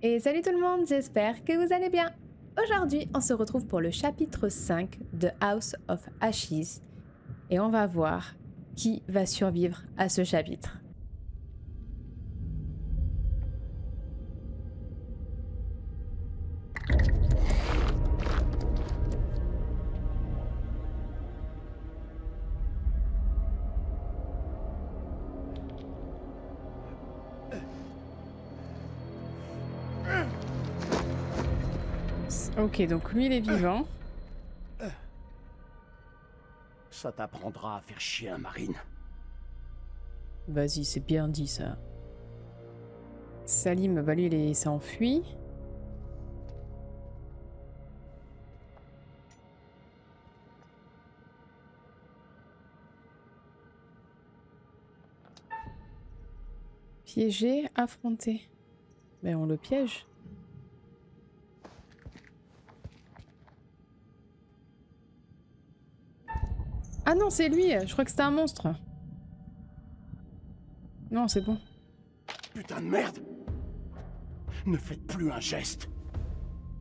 Et salut tout le monde, j'espère que vous allez bien. Aujourd'hui, on se retrouve pour le chapitre 5 de House of Ashes et on va voir qui va survivre à ce chapitre. Ok, donc lui il est vivant. Ça t'apprendra à faire chier un marine. Vas-y, c'est bien dit ça. Salim, bah lui il s'est enfui. Piégé, affronté. Mais on le piège. Ah non, c'est lui, je crois que c'était un monstre. Non, c'est bon. Putain de merde! Ne faites plus un geste!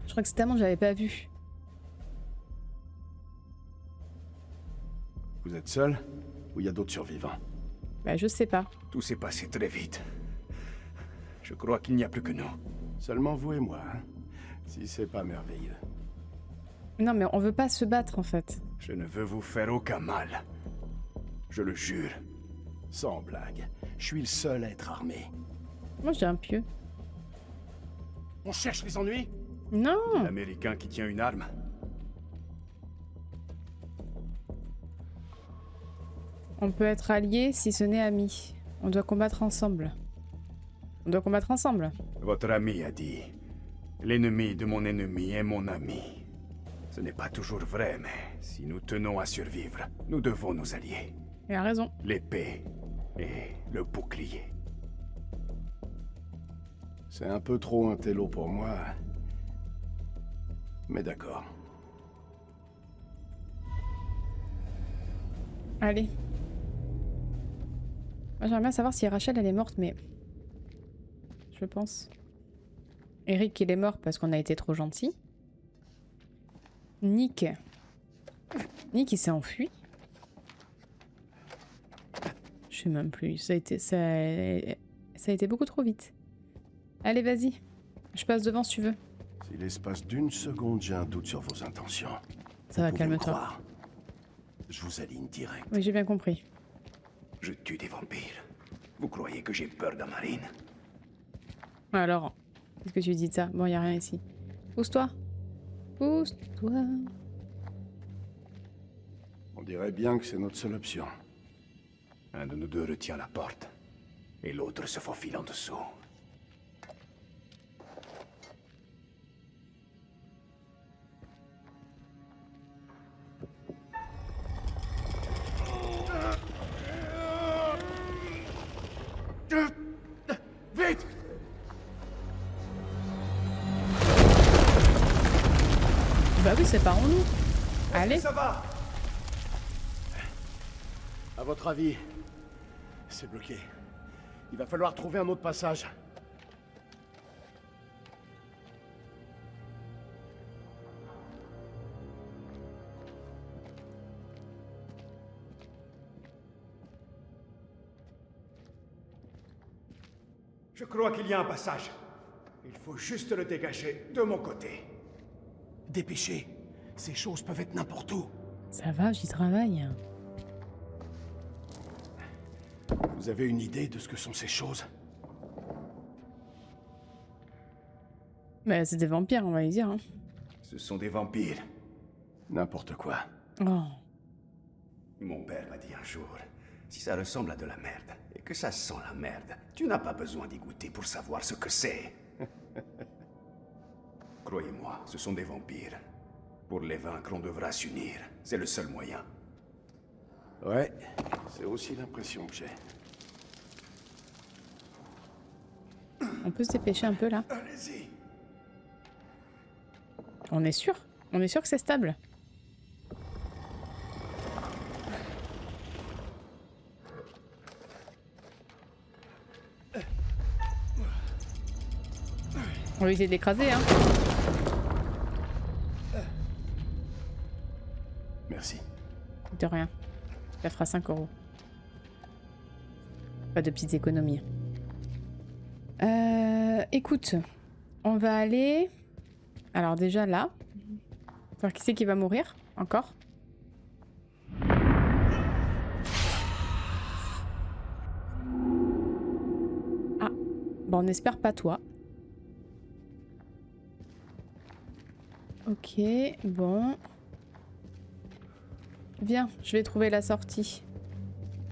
Je crois que c'était un monstre, j'avais pas vu. Vous êtes seul? Ou il y a d'autres survivants? Bah je sais pas. Tout s'est passé très vite. Je crois qu'il n'y a plus que nous. Seulement vous et moi, hein? Si c'est pas merveilleux. Non mais on veut pas se battre en fait. Je ne veux vous faire aucun mal. Je le jure. Sans blague, je suis le seul à être armé. Moi j'ai un pieu. On cherche les ennuis? Non. L'Américain qui tient une arme. On peut être alliés si ce n'est amis. On doit combattre ensemble. On doit combattre ensemble. Votre ami a dit, l'ennemi de mon ennemi est mon ami. Ce n'est pas toujours vrai, mais si nous tenons à survivre, nous devons nous allier. Il a raison. L'épée et le bouclier. C'est un peu trop un télo pour moi. Mais d'accord. Allez. Moi j'aimerais bien savoir si Rachel elle est morte, mais... Je pense. Eric il est mort parce qu'on a été trop gentil. Nick. Nick il s'est enfui. Je sais même plus. Ça a été beaucoup trop vite. Allez vas-y. Je passe devant si tu veux. Si l'espace d'une seconde j'ai un doute sur vos intentions, Ça va, vous pouvez me calme-toi. croire. Je vous aligne direct. Oui j'ai bien compris. Je tue des vampires. Vous croyez que j'ai peur d'un marine? Alors, qu'est-ce que tu dis de ça? Bon, y a rien ici. Pousse-toi. Pousse-toi. On dirait bien que c'est notre seule option. Un de nous deux retient la porte, et l'autre se faufile en dessous. Vite! Bah oui, séparons-nous. Allez. Ça va! À votre avis, c'est bloqué. Il va falloir trouver un autre passage. Je crois qu'il y a un passage. Il faut juste le dégager de mon côté. Dépêchez. Ces choses peuvent être n'importe où. Ça va, j'y travaille. Vous avez une idée de ce que sont ces choses? Bah c'est des vampires, on va y dire. Hein. Ce sont des vampires. N'importe quoi. Oh. Mon père m'a dit un jour, si ça ressemble à de la merde, et que ça sent la merde, tu n'as pas besoin d'y goûter pour savoir ce que c'est. Croyez-moi, ce sont des vampires. Pour les vaincre, on devra s'unir. C'est le seul moyen. Ouais, c'est aussi l'impression que j'ai. On peut se dépêcher un peu là. Allez-y. On est sûr? On est sûr que c'est stable? On va essayer de l'écraser, hein. Merci. De rien. Ça fera 5 €. Pas de petites économies. Écoute, on va aller... Alors déjà là. Alors qui c'est qui va mourir encore? Ah. Bon, on espère pas toi. Ok, bon. Viens, je vais trouver la sortie.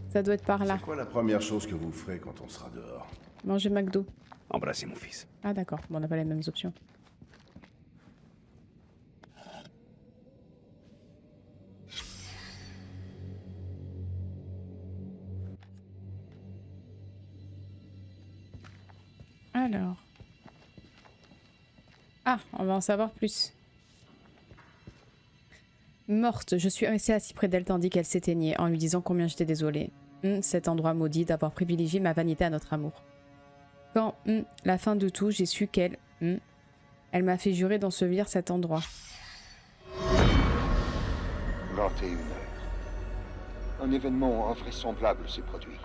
Ça doit être par là. C'est quoi la première chose que vous ferez quand on sera dehors? Manger McDo. Embrassez mon fils. Ah d'accord, bon, on n'a pas les mêmes options. Alors. Ah, on va en savoir plus. Morte, je suis restée assis près d'elle tandis qu'elle s'éteignait en lui disant combien j'étais désolée. Cet endroit maudit d'avoir privilégié ma vanité à notre amour. Quand, la fin de tout, j'ai su qu'elle, elle m'a fait jurer d'ensevelir cet endroit. 21 heures. Un événement invraisemblable s'est produit.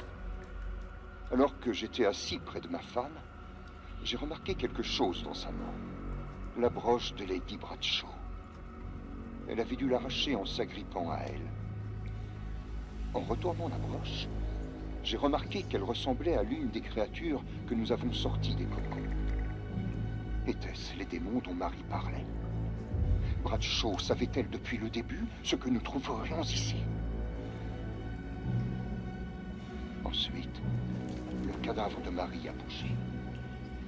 Alors que j'étais assis près de ma femme, j'ai remarqué quelque chose dans sa main. La broche de Lady Bradshaw. Elle avait dû l'arracher en s'agrippant à elle. En retournant la broche, j'ai remarqué qu'elle ressemblait à l'une des créatures que nous avons sorties des cocons. Étaient-ce les démons dont Marie parlait? Bradshaw savait-elle depuis le début ce que nous trouverions ici? Ensuite, le cadavre de Marie a bougé.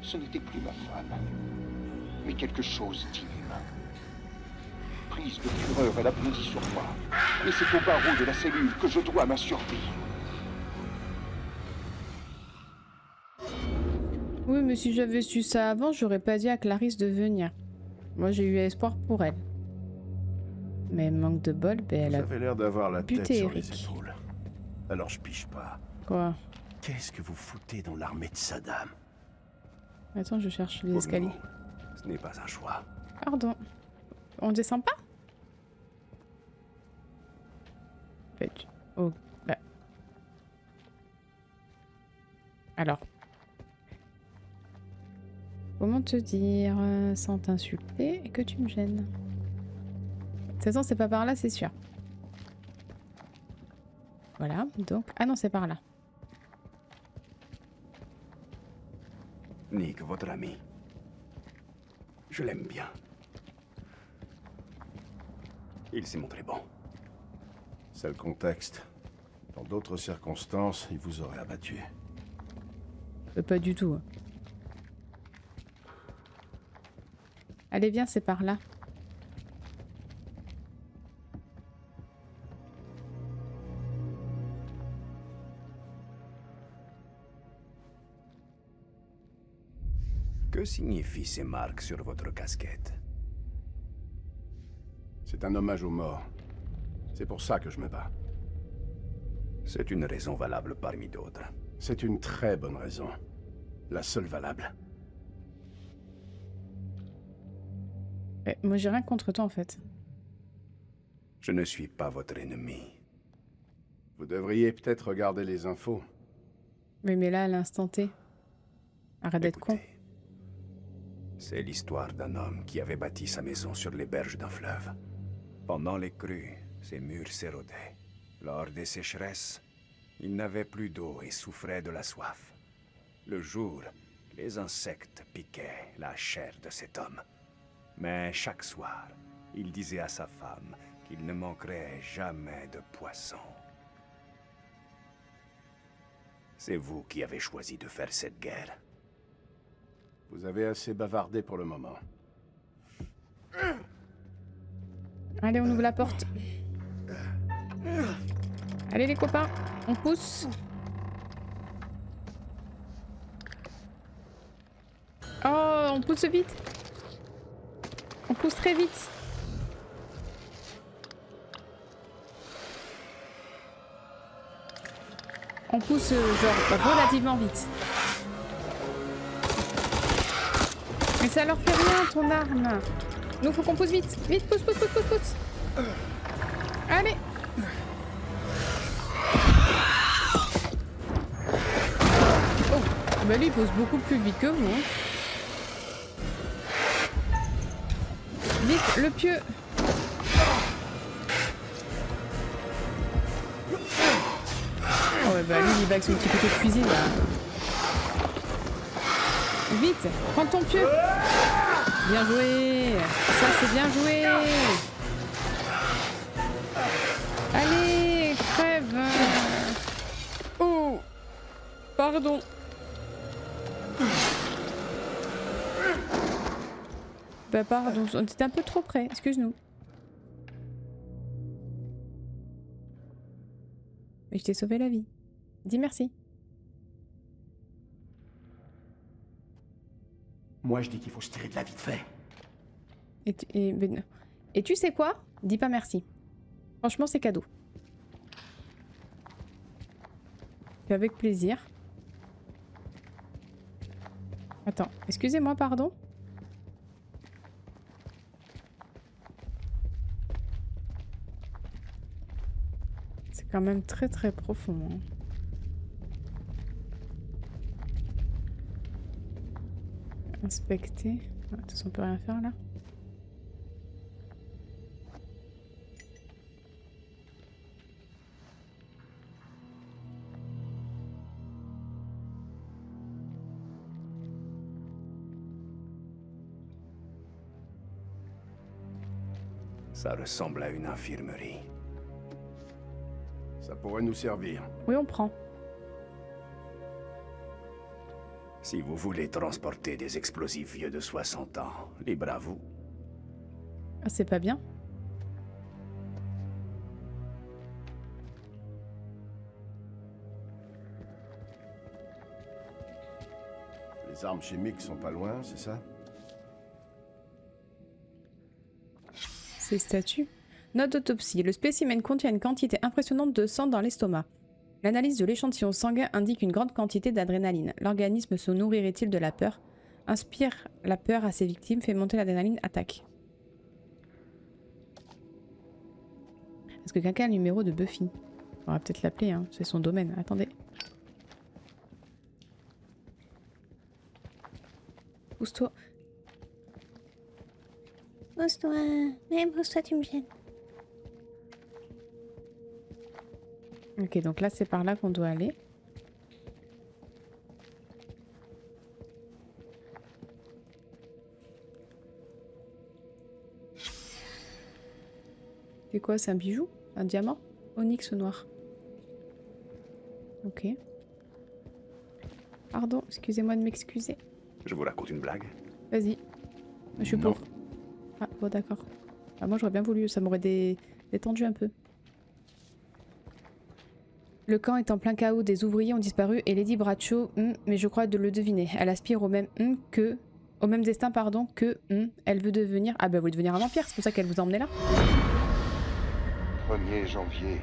Ce n'était plus ma femme, mais quelque chose d'inhumain. Prise de fureur, elle a bondi sur moi. Et c'est au barreau de la cellule que je dois ma survie. Oui, mais si j'avais su ça avant, j'aurais pas dit à Clarisse de venir. Moi, j'ai eu espoir pour elle. Mais manque de bol, elle Vous a... avez l'air d'avoir la tête buté sur les Eric. épaules. Alors je piche pas. Quoi? Qu'est-ce que vous foutez dans l'armée de Saddam? Attends, je cherche les Pour escaliers. nous, ce n'est pas un choix. Pardon. On descend pas? Oh, bah. Alors. Comment te dire sans t'insulter et que tu me gênes? De toute façon, c'est pas par là, c'est sûr. Voilà, donc... Ah non, c'est par là. Nick, votre ami. Je l'aime bien. Il s'est montré bon. C'est le contexte. Dans d'autres circonstances, il vous aurait abattu. Pas du tout. Allez, viens, c'est par là. Que signifient ces marques sur votre casquette? C'est un hommage aux morts. C'est pour ça que je me bats. C'est une raison valable parmi d'autres. C'est une très bonne raison. La seule valable. Moi, j'ai rien contre toi, en fait. Je ne suis pas votre ennemi. Vous devriez peut-être regarder les infos. Mais là, à l'instant T. Arrête d'être con. Écoutez, c'est l'histoire d'un homme qui avait bâti sa maison sur les berges d'un fleuve. Pendant les crues, ses murs s'érodaient. Lors des sécheresses, il n'avait plus d'eau et souffrait de la soif. Le jour, les insectes piquaient la chair de cet homme. Mais chaque soir, il disait à sa femme qu'il ne manquerait jamais de poissons. C'est vous qui avez choisi de faire cette guerre. Vous avez assez bavardé pour le moment. Allez, on ouvre la porte. Allez, les copains, on pousse. Oh, on pousse vite. On pousse très vite. On pousse genre relativement vite. Mais ça leur fait rien ton arme. Nous faut qu'on pousse vite. Vite, pousse, pousse, pousse, pousse, pousse. Allez. Oh, bah lui il pousse beaucoup plus vite que vous. Hein. Vite, le pieu. Oh ouais, bah lui il va avec son petit couteau de cuisine là. Vite, prends ton pieu. Bien joué. Ça c'est bien joué. Allez, crève. Oh, pardon. Bah pardon, on était un peu trop près, excuse-nous. Mais je t'ai sauvé la vie. Dis merci. Moi, je dis qu'il faut se tirer de la vite fait. Et tu sais quoi? Dis pas merci. Franchement, c'est cadeau. Puis avec plaisir. Attends, excusez-moi, pardon. C'est quand même très très profond. Hein. Inspecter. De toute façon, on peut rien faire là. Ça ressemble à une infirmerie. Ça pourrait nous servir. Oui, on prend. Si vous voulez transporter des explosifs vieux de 60 ans, libre à vous. Ah, c'est pas bien. Les armes chimiques sont pas loin, c'est ça? Ces statues. Note d'autopsie. Le spécimen contient une quantité impressionnante de sang dans l'estomac. L'analyse de l'échantillon sanguin indique une grande quantité d'adrénaline. L'organisme se nourrirait-il de la peur? Inspire la peur à ses victimes, fait monter l'adrénaline, attaque. Est-ce que quelqu'un a le numéro de Buffy? On va peut-être l'appeler, hein. C'est son domaine. Attendez. Pousse-toi. Pousse-toi. Mais pousse-toi, tu me gênes. Ok, donc là, c'est par là qu'on doit aller. C'est quoi? C'est un bijou? Un diamant? Onyx noir. Ok. Pardon, excusez-moi de m'excuser. Je vous raconte une blague. Vas-y. Je suis pour. Ah, bon, d'accord. Ah, moi, j'aurais bien voulu. Ça m'aurait détendu un peu. Le camp est en plein chaos, des ouvriers ont disparu et Lady Bradshaw, mais je crois de le deviner. Elle aspire au même destin, pardon, que elle veut devenir. Ah bah, vous voulez devenir un vampire, c'est pour ça qu'elle vous a emmené là. 1er janvier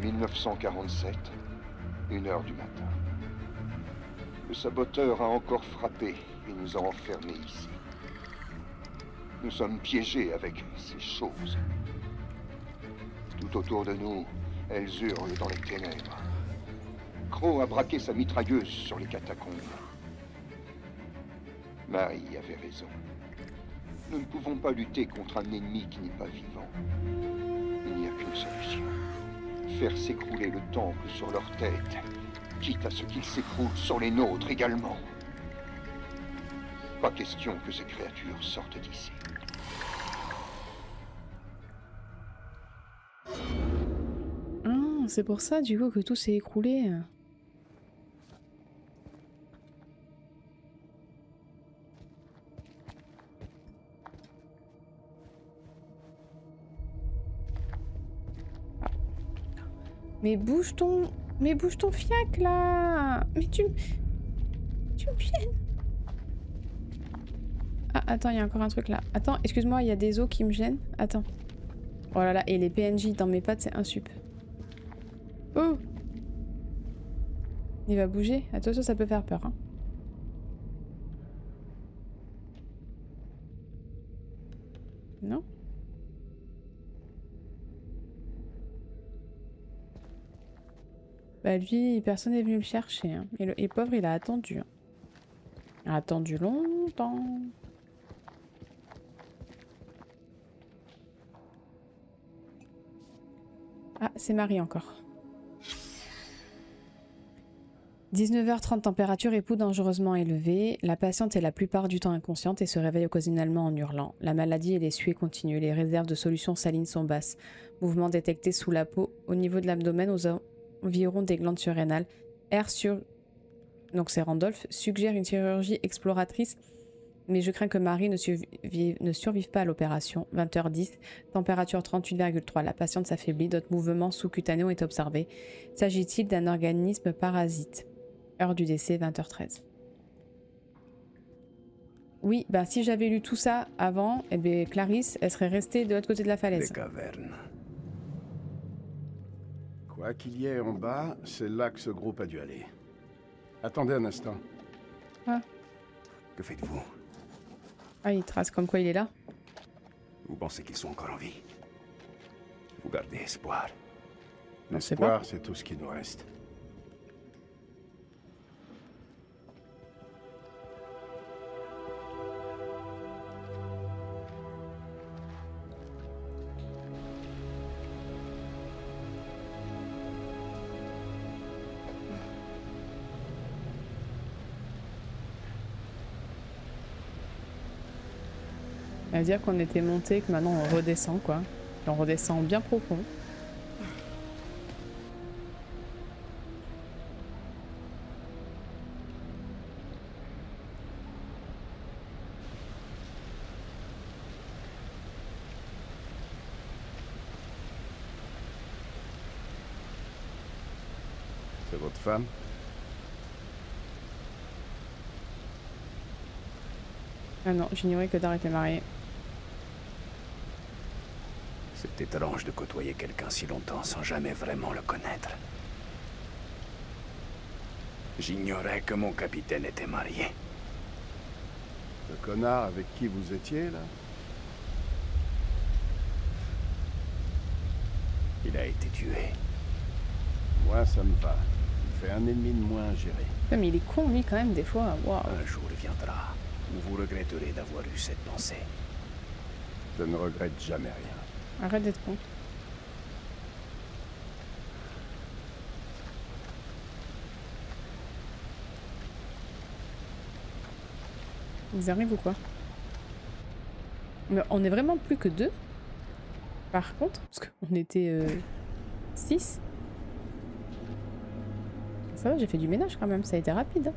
1947, 1h du matin. Le saboteur a encore frappé et nous a enfermés ici. Nous sommes piégés avec ces choses. Tout autour de nous, elles hurlent dans les ténèbres. Crow a braqué sa mitrailleuse sur les catacombes. Marie avait raison. Nous ne pouvons pas lutter contre un ennemi qui n'est pas vivant. Il n'y a qu'une solution. Faire s'écrouler le temple sur leur tête, quitte à ce qu'il s'écroule sur les nôtres également. Pas question que ces créatures sortent d'ici. Ah, c'est pour ça du coup que tout s'est écroulé. Mais bouge ton fiac là. Mais tu me gênes. Ah attends, il y a encore un truc là. Attends, excuse-moi, il y a des os qui me gênent. Attends. Oh là là, et les PNJ dans mes pattes, c'est insup. Oh! Il va bouger. Attention, ça peut faire peur. Hein. Non? Bah lui, personne n'est venu le chercher. Hein. Et le pauvre, il a attendu. Hein. Il a attendu longtemps. Ah, c'est Marie encore. 19h30, température époux dangereusement élevée. La patiente est la plupart du temps inconsciente et se réveille occasionnellement en hurlant. La maladie et les suées continuent. Les réserves de solutions salines sont basses. Mouvements détectés sous la peau, au niveau de l'abdomen, aux environs des glandes surrénales. Donc c'est Randolph, suggère une chirurgie exploratrice, mais je crains que Marie ne survive pas à l'opération. 20h10, température 38,3. La patiente s'affaiblit, d'autres mouvements sous-cutanés ont été observés. S'agit-il d'un organisme parasite? Heure du décès, 20h13. Oui, bah si j'avais lu tout ça avant, eh bien Clarisse, elle serait restée de l'autre côté de la falaise. Des cavernes. Quoi qu'il y ait en bas, c'est là que ce groupe a dû aller. Attendez un instant. Ah, Que faites-vous? ah il trace comme quoi il est là. Vous pensez qu'ils sont encore en vie? Vous gardez espoir. On sait pas. L'espoir, c'est tout ce qui nous reste. À dire qu'on était monté, que maintenant on redescend quoi. Et on redescend bien profond. C'est votre femme? Ah non, j'ignorais que Dar était marié. C'est étrange de côtoyer quelqu'un si longtemps sans jamais vraiment le connaître. J'ignorais que mon capitaine était marié. Le connard avec qui vous étiez, là? Il a été tué. Moi, ça me va. Il fait un ennemi de moins à gérer. Ouais, mais il est con lui quand même des fois. Waouh. Un jour viendra où vous regretterez d'avoir eu cette pensée. Je ne regrette jamais rien. Arrête d'être con. Ils arrivent ou quoi? Mais on est vraiment plus que 2. Par contre, parce qu'on était 6. Ça va, j'ai fait du ménage quand même, ça a été rapide. Hein.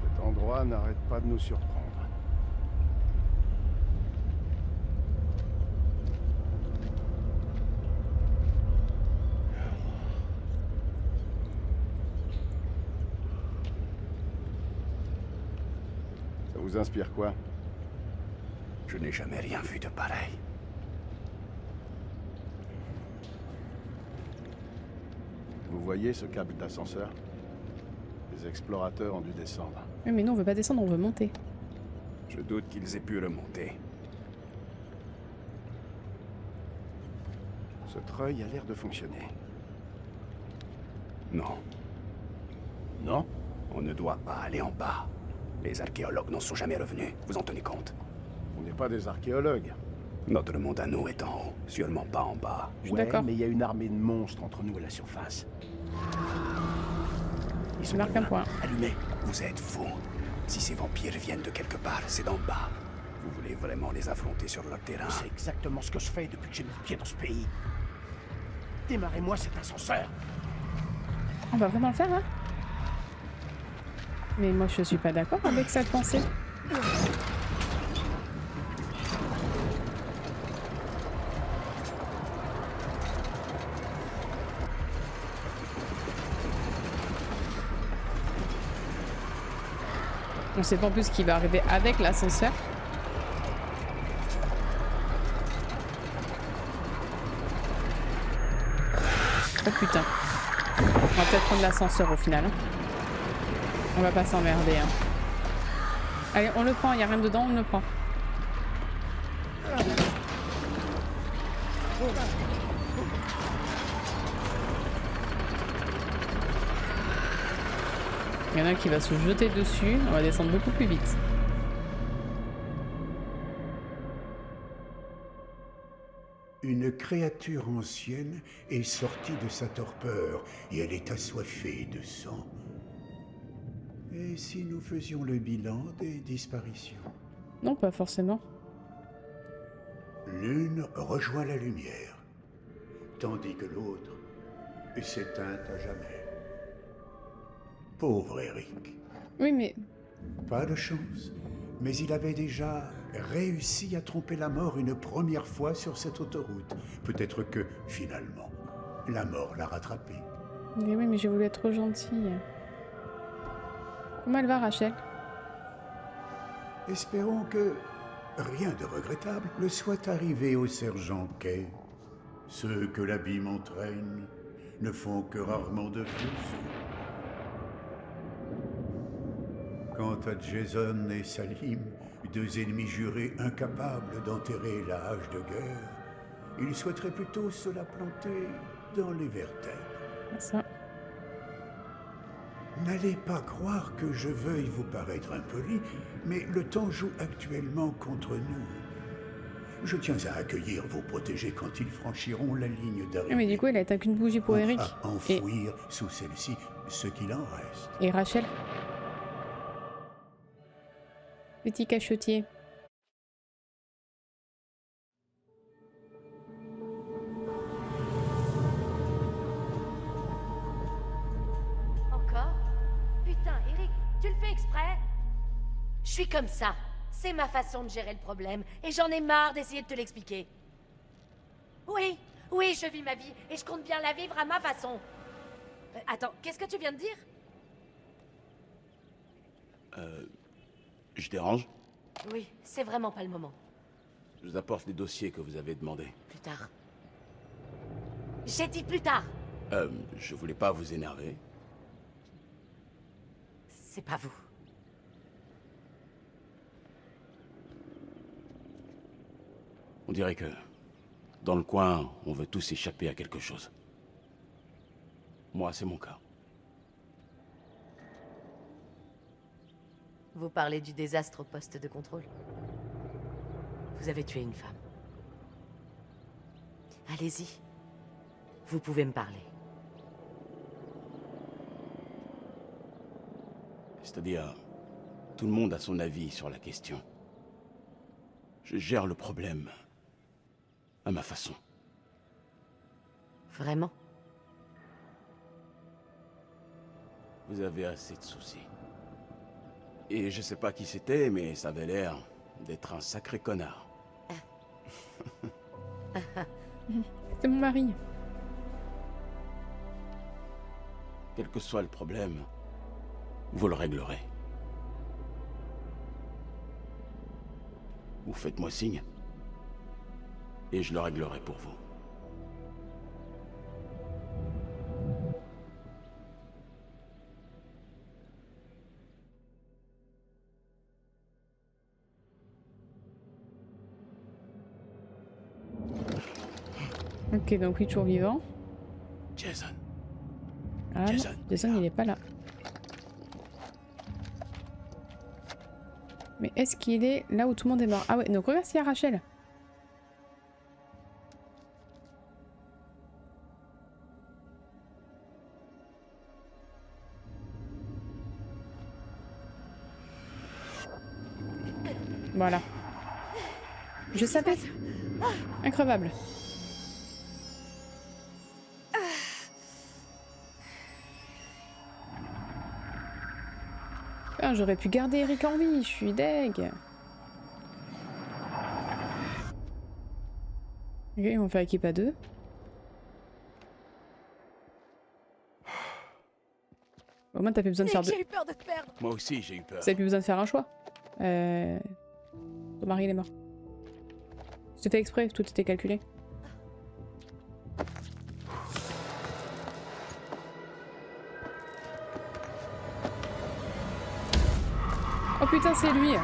Cet endroit n'arrête pas de nous surprendre. Ça vous inspire quoi? Je n'ai jamais rien vu de pareil. Vous voyez ce câble d'ascenseur? Les explorateurs ont dû descendre. Oui, mais nous on veut pas descendre, on veut monter. Je doute qu'ils aient pu remonter. Ce treuil a l'air de fonctionner. Non, Non? on ne doit pas aller en bas. Les archéologues n'en sont jamais revenus. Vous en tenez compte? On n'est pas des archéologues. Notre monde à nous est en haut, sûrement pas en bas. Je suis d'accord. Mais il y a une armée de monstres entre nous et la surface. Ils Je marque un point. Allumez. Vous êtes fous. Si ces vampires viennent de quelque part, c'est d'en bas. Vous voulez vraiment les affronter sur leur terrain? C'est exactement ce que je fais depuis que j'ai mis le pied dans ce pays. Démarrez-moi cet ascenseur. On va vraiment le faire, hein? Mais moi je suis pas d'accord avec cette pensée. On sait pas en plus ce qui va arriver avec l'ascenseur. Oh putain. On va peut-être prendre l'ascenseur au final. Hein. On va pas s'emmerder. Hein. Allez, on le prend, il n'y a rien dedans, on le prend. Il y en a un qui va se jeter dessus, on va descendre beaucoup plus vite. Une créature ancienne est sortie de sa torpeur et elle est assoiffée de sang. Et si nous faisions le bilan des disparitions? Non, pas forcément. L'une rejoint la lumière, tandis que l'autre s'éteint à jamais. Pauvre Eric. Oui, mais... Pas de chance. Mais il avait déjà réussi à tromper la mort une première fois sur cette autoroute. Peut-être que, finalement, la mort l'a rattrapé. Mais oui, mais j'ai voulu être trop gentille. Comment elle va, Rachel? Espérons que rien de regrettable ne soit arrivé au sergent Kay. Ceux que l'abîme entraîne ne font que rarement de plus. Quant à Jason et Salim, deux ennemis jurés incapables d'enterrer la hache de guerre, ils souhaiteraient plutôt se la planter dans les vertèbres. Ça. N'allez pas croire que je veuille vous paraître impoli, mais le temps joue actuellement contre nous. Je tiens à accueillir vos protégés quand ils franchiront la ligne d'arrivée. Mais du coup, elle a éteint qu'une bougie pour Eric. À enfouir sous celle-ci ce qu'il en reste. Et Rachel? Petit cachotier. Encore? Putain, Eric, tu le fais exprès? Je suis comme ça. C'est ma façon de gérer le problème, et j'en ai marre d'essayer de te l'expliquer. Oui, oui, je vis ma vie, et je compte bien la vivre à ma façon. Attends, qu'est-ce que tu viens de dire? Je dérange? Oui, c'est vraiment pas le moment. Je vous apporte les dossiers que vous avez demandés. Plus tard. J'ai dit plus tard. Je voulais pas vous énerver. C'est pas vous. On dirait que, dans le coin, on veut tous échapper à quelque chose. Moi, c'est mon cas. Vous parlez du désastre au poste de contrôle. Vous avez tué une femme. Allez-y. Vous pouvez me parler. C'est-à-dire, tout le monde a son avis sur la question. Je gère le problème à ma façon. Vraiment? Vous avez assez de soucis. Et je sais pas qui c'était, mais ça avait l'air d'être un sacré connard. C'est mon mari. Quel que soit le problème, vous le réglerez. Vous faites-moi signe, et je le réglerai pour vous. Ok, donc lui toujours vivant. Jason. Ah Jason, non, Jason il est pas là. Mais est-ce qu'il est là où tout le monde est mort? Ah ouais, donc regarde s'il y a Rachel. Voilà. Je savais. Increvable. Ah, j'aurais pu garder Eric en vie, je suis deg. Ok, on fait équipe à deux. Au moins t'as plus besoin de faire J'ai eu peur de te perdre. Moi aussi, j'ai eu peur. T'as plus besoin de faire un choix. Ton mari il est mort. C'était fait exprès, tout était calculé. putain, c'est lui. Et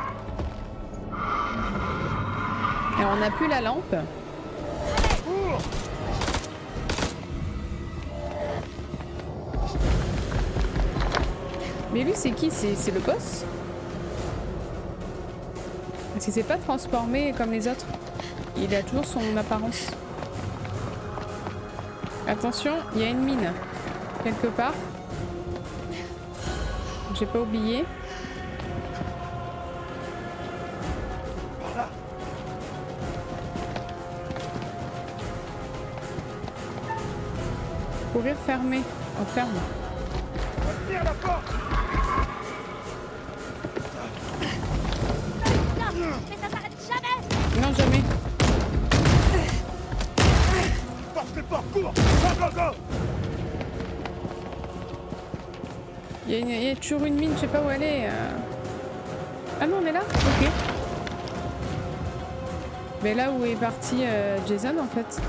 on n'a plus la lampe. Mais lui, c'est qui? C'est le boss? Parce qu'il s'est pas transformé comme les autres. Il a toujours son apparence. Attention, il y a une mine. Quelque part. J'ai pas oublié. Courir fermé. On ferme. Tire la porte. Non, mais ça s'arrête jamais. Non, jamais. Force les portes, cours. Go, go, go. Il y a toujours une mine, je sais pas où elle est. Ah non, on est là? Ok. Mais là où est parti Jason en fait.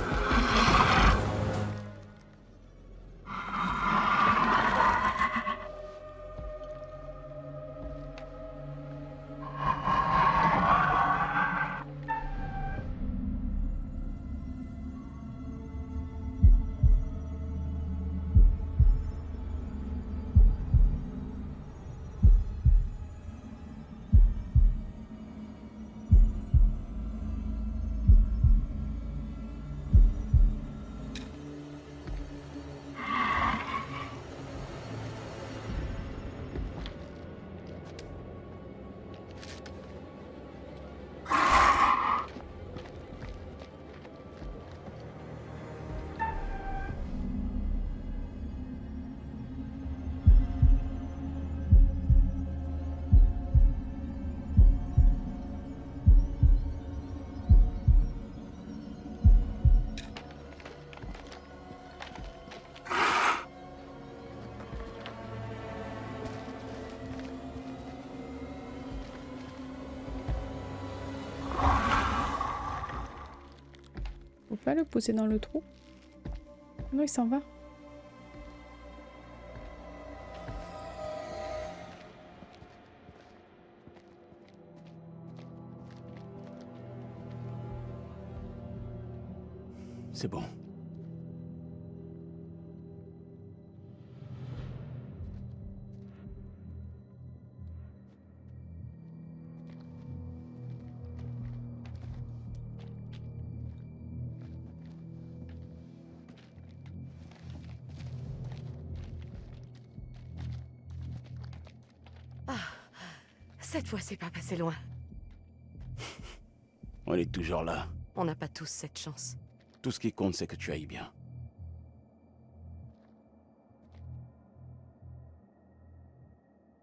Faut pas le pousser dans le trou. Non, il s'en va. C'est bon. Cette fois, c'est pas passé loin. On est toujours là. On n'a pas tous cette chance. Tout ce qui compte, c'est que tu ailles bien.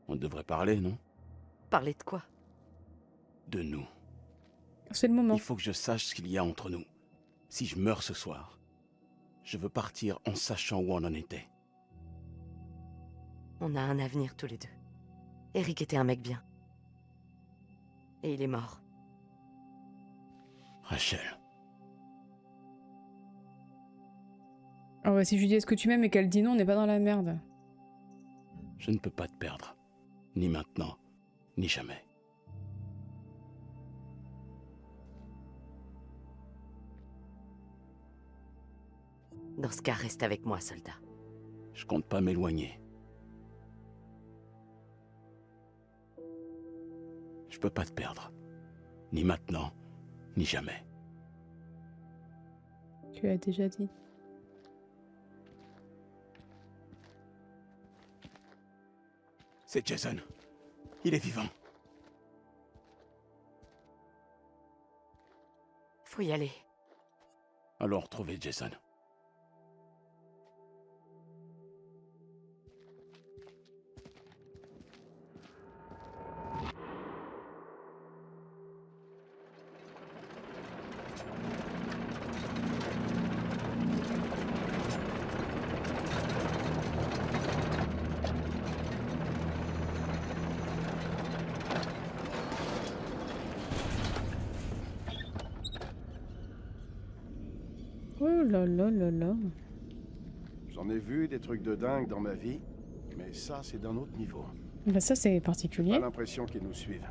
On devrait parler, non? Parler de quoi? De nous. C'est le moment. Il faut que je sache ce qu'il y a entre nous. Si je meurs ce soir, je veux partir en sachant où on en était. On a un avenir tous les deux. Eric était un mec bien. Et il est mort. Rachel. Oh bah si je lui dis est-ce que tu m'aimes et qu'elle dit non, on n'est pas dans la merde. Je ne peux pas te perdre. Ni maintenant, ni jamais. Dans ce cas, reste avec moi, soldat. Je compte pas m'éloigner. Je peux pas te perdre. Ni maintenant, ni jamais. Tu l'as déjà dit. C'est Jason. Il est vivant. Faut y aller. Allons retrouver Jason. Oh là là là là. J'en ai vu des trucs de dingue dans ma vie, mais ça, c'est d'un autre niveau. Bah ça c'est J'ai particulier. pas l'impression qu'ils nous suivent.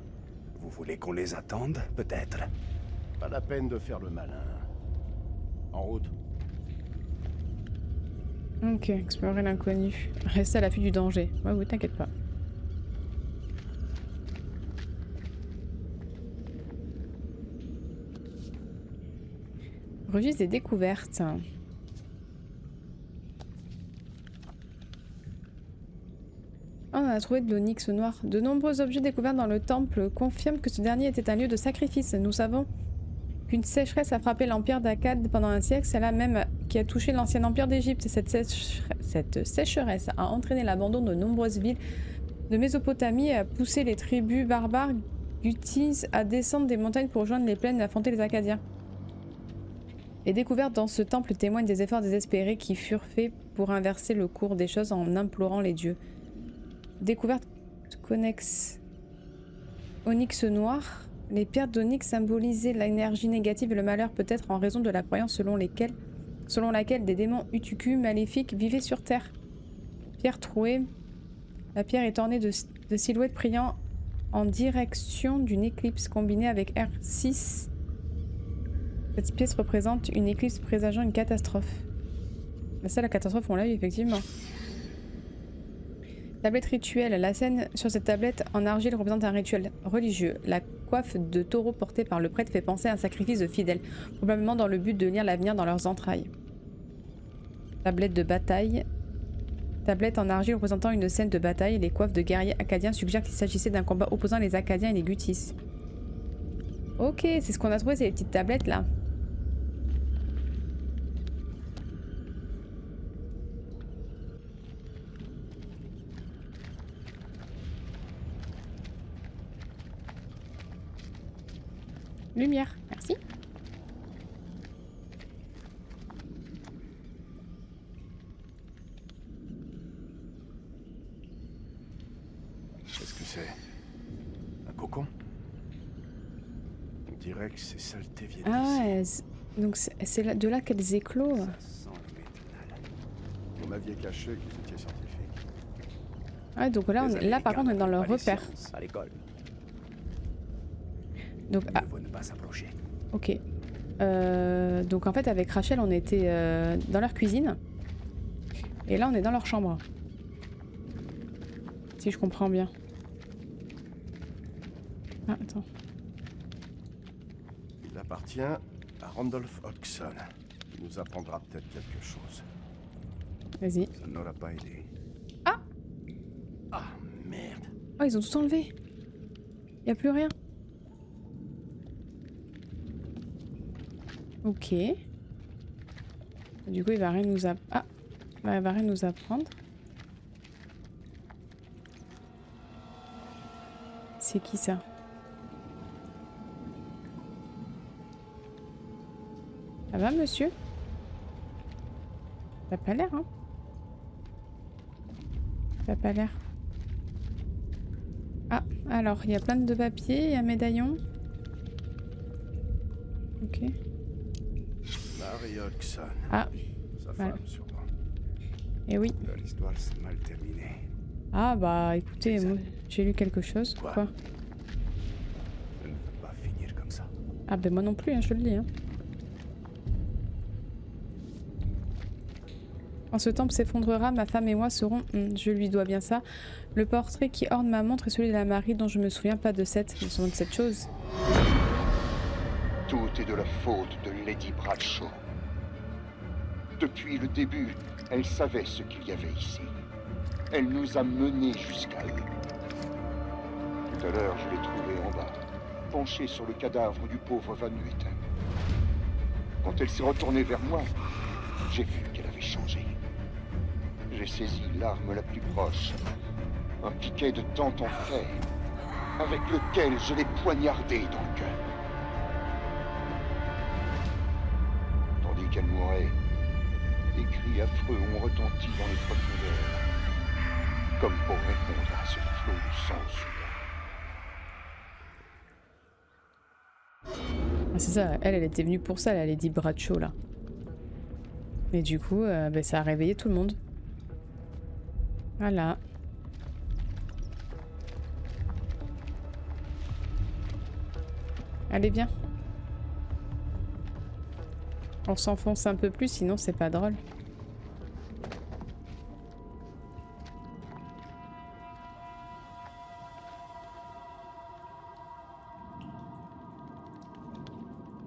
Vous voulez qu'on les attende, peut-être? Pas la peine de faire le malin. En route. Ok, explorer l'inconnu. Rester à l'affût du danger. Ouais, oui, t'inquiète pas. Registre des découvertes. Ah, on a trouvé de l'onyx noir. De nombreux objets découverts dans le temple confirment que ce dernier était un lieu de sacrifice. Nous savons qu'une sécheresse a frappé l'empire d'Akkad pendant un siècle, celle-là même qui a touché l'ancien empire d'Égypte. Cette sécheresse a entraîné l'abandon de nombreuses villes de Mésopotamie et a poussé les tribus barbares Gutis à descendre des montagnes pour rejoindre les plaines et affronter les Akkadiens. Les découvertes dans ce temple témoignent des efforts désespérés qui furent faits pour inverser le cours des choses en implorant les dieux. Découverte connexe. Onyx noir. Les pierres d'onyx symbolisaient l'énergie négative et le malheur, peut-être en raison de la croyance selon laquelle des démons utuku maléfiques vivaient sur Terre. Pierre trouée. La pierre est ornée de silhouettes priant en direction d'une éclipse combinée avec R6. Cette pièce représente une éclipse présageant une catastrophe. Bah ça, la catastrophe, on l'a eu effectivement. Tablette rituelle. La scène sur cette tablette en argile représente un rituel religieux. La coiffe de taureau portée par le prêtre fait penser à un sacrifice de fidèles, probablement dans le but de lire l'avenir dans leurs entrailles. Tablette de bataille. Tablette en argile représentant une scène de bataille. Les coiffes de guerriers acadiens suggèrent qu'il s'agissait d'un combat opposant les Acadiens et les Gutis. Ok, c'est ce qu'on a trouvé, c'est les petites tablettes là. Lumière, merci. Qu'est-ce que c'est? Un cocon? On dirait que ces saletés viennent Ah, d'ici. donc c'est de là qu'elles éclosent. Ça sent le métal. Vous m'aviez caché que vous étiez scientifique. Ouais, donc là, là par contre, on est dans leur Américains repère. n'apprennent pas les sciences à l'école. Donc, ah, Mieux vaut ne pas s'approcher. ok. Donc en fait, avec Rachel, on était dans leur cuisine. Et là, on est dans leur chambre. Si je comprends bien. Ah, attends. Il appartient à Randolph Hodgson. Il nous apprendra peut-être quelque chose. Vas-y. Ça n'aura pas aidé. Ah, merde. Oh, ils ont tout enlevé. Y a plus rien. Ok. Du coup, il va rien nous apprendre. Ah, il va rien nous apprendre. C'est qui ça? Ça va, monsieur? Ça a pas l'air, hein? Ça a pas l'air. Ah, alors, il y a plein de papiers et un médaillon. Ok. Mary Hodgson. Ah, Sa voilà. femme, sûrement. et oui. Leur histoire s'est mal terminée. Ah, bah écoutez, moi, j'ai lu quelque chose. Quoi? Je ne veux pas finir comme ça. Ah, ben moi non plus, hein, je te le dis. Hein. Quand ce temple s'effondrera, ma femme et moi serons, je lui dois bien ça, le portrait qui orne ma montre est celui de la Marie dont je me souviens pas de cette chose. Tout est de la faute de Lady Bradshaw. Depuis le début, elle savait ce qu'il y avait ici. Elle nous a menés jusqu'à eux. Tout à l'heure, je l'ai trouvée en bas, penchée sur le cadavre du pauvre Van Huyten. Quand elle s'est retournée vers moi, j'ai vu qu'elle avait changé. J'ai saisi l'arme la plus proche, un piquet de tente en fer, avec lequel je l'ai poignardée dans le cœur. Tandis qu'elle mourait, des cris affreux ont retenti dans les profondeurs, comme pour répondre à ce flot de sang soudain. Ah, c'est ça, elle était venue pour ça, la Lady Bradshaw là. Et du coup, ben, ça a réveillé tout le monde. Voilà. Allez, viens. On s'enfonce un peu plus, sinon c'est pas drôle.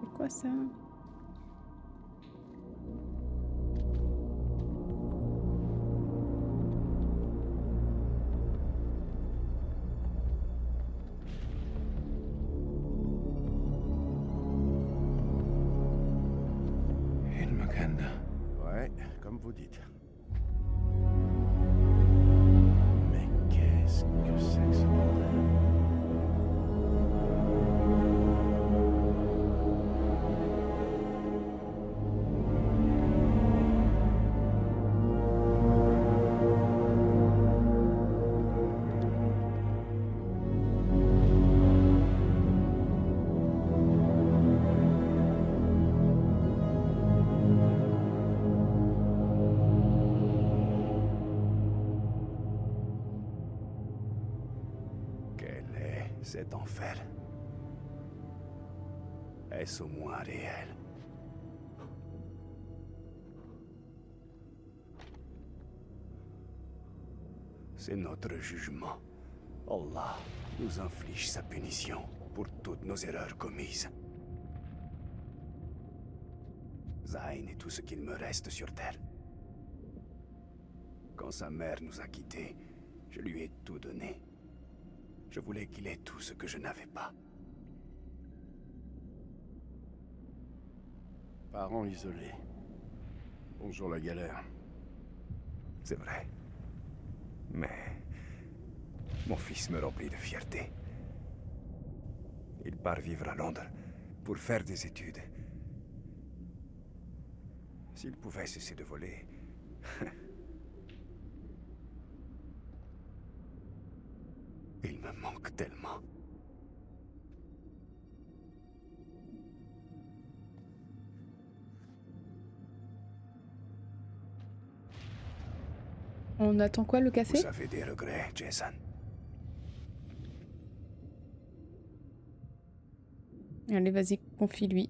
C'est quoi ça? Ouais, comme vous dites. Mais qu'est-ce que c'est que ce bordel? Quel est cet enfer? Est-ce au moins réel? C'est notre jugement. Allah nous inflige sa punition pour toutes nos erreurs commises. Zayn est tout ce qu'il me reste sur Terre. Quand sa mère nous a quittés, je lui ai tout donné. Je voulais qu'il ait tout ce que je n'avais pas. Parents isolés. Bonjour la galère. C'est vrai. Mais mon fils me remplit de fierté. Il part vivre à Londres pour faire des études. S'il pouvait cesser de voler... Il me manque tellement. On attend quoi, le café? Vous avez des regrets, Jason? Allez, vas-y, confie-lui.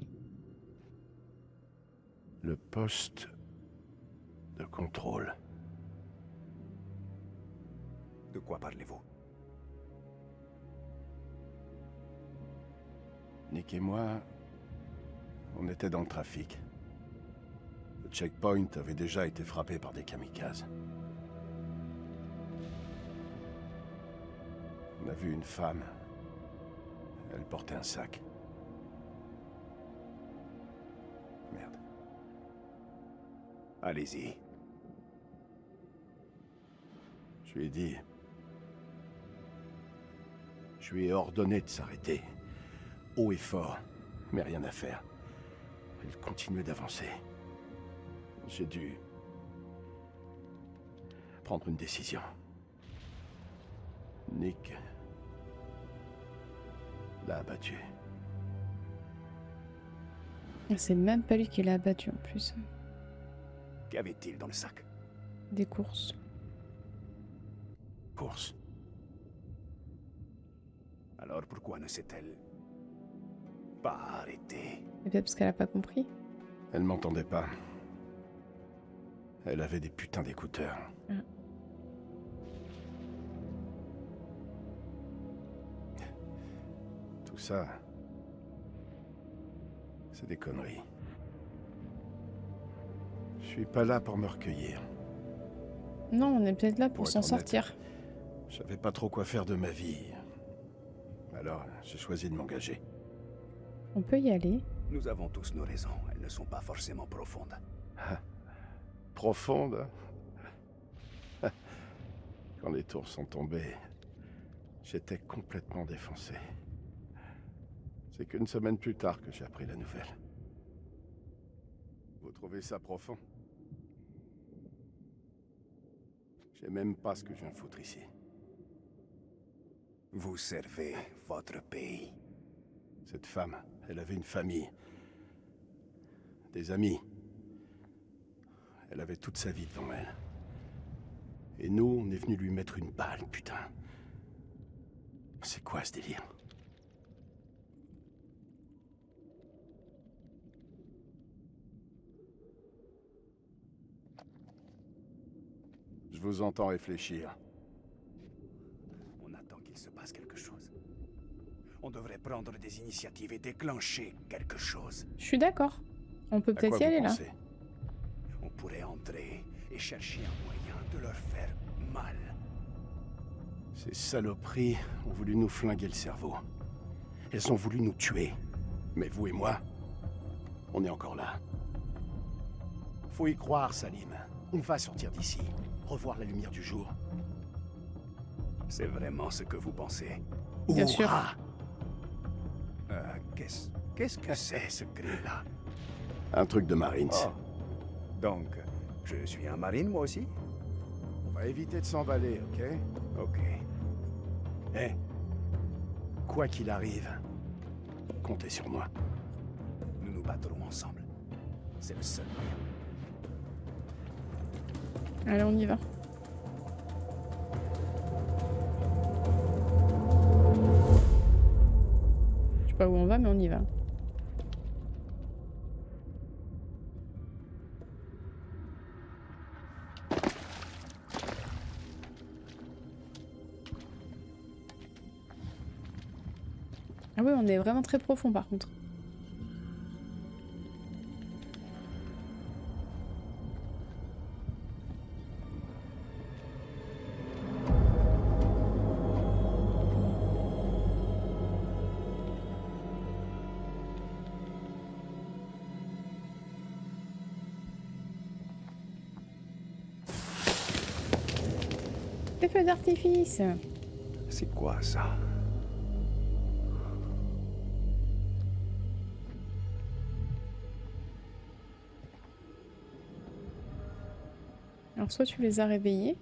Le poste de contrôle. De quoi parlez-vous? Nick et moi, on était dans le trafic. Le checkpoint avait déjà été frappé par des kamikazes. On a vu une femme. Elle portait un sac. Merde. Allez-y. Je lui ai dit... Je lui ai ordonné de s'arrêter. Haut et fort, mais rien à faire. Elle continuait d'avancer. J'ai dû... prendre une décision. Nick... l'a abattu. C'est même pas lui qui l'a abattu en plus. Qu'avait-il dans le sac? Des courses. Course. Alors pourquoi ne s'est-elle pas arrêtée? Et peut-être parce qu'elle a pas compris. Elle m'entendait pas. Elle avait des putains d'écouteurs. Ah. Tout ça... c'est des conneries. Je suis pas là pour me recueillir. Non, on est peut-être là pour Pour s'en être honnête. sortir. Je savais pas trop quoi faire de ma vie. Alors, j'ai choisi de m'engager. On peut y aller. Nous avons tous nos raisons. Elles ne sont pas forcément profondes. Profonde. Quand les tours sont tombées, j'étais complètement défoncé. C'est qu'une semaine plus tard que j'ai appris la nouvelle. Vous trouvez ça profond? Je sais même pas ce que je viens foutre ici. Vous servez votre pays. Cette femme, elle avait une famille. Des amis. Elle avait toute sa vie devant elle. Et nous, on est venu lui mettre une balle, putain. C'est quoi ce délire? Je vous entends réfléchir. On attend qu'il se passe quelque chose. On devrait prendre des initiatives et déclencher quelque chose. Je suis d'accord. On peut À peut-être quoi y vous aller là. pensez? On pourrait entrer et chercher un moyen de leur faire mal. Ces saloperies ont voulu nous flinguer le cerveau. Elles ont voulu nous tuer. Mais vous et moi, on est encore là. Faut y croire, Salim. On va sortir d'ici. Revoir la lumière du jour. C'est vraiment ce que vous pensez? Bien sûr. Hourra! Qu'est-ce que c'est ce cri-là? Un truc de Marines. Oh. Donc, je suis un marine moi aussi? On va éviter de s'emballer, ok? Ok. Eh, quoi qu'il arrive, comptez sur moi. Nous nous battrons ensemble. C'est le seul moyen. Allez, on y va. Je sais pas où on va, mais on y va. Ah oui, on est vraiment très profond par contre. Des feux d'artifice. C'est quoi ça? Alors soit tu les as réveillés.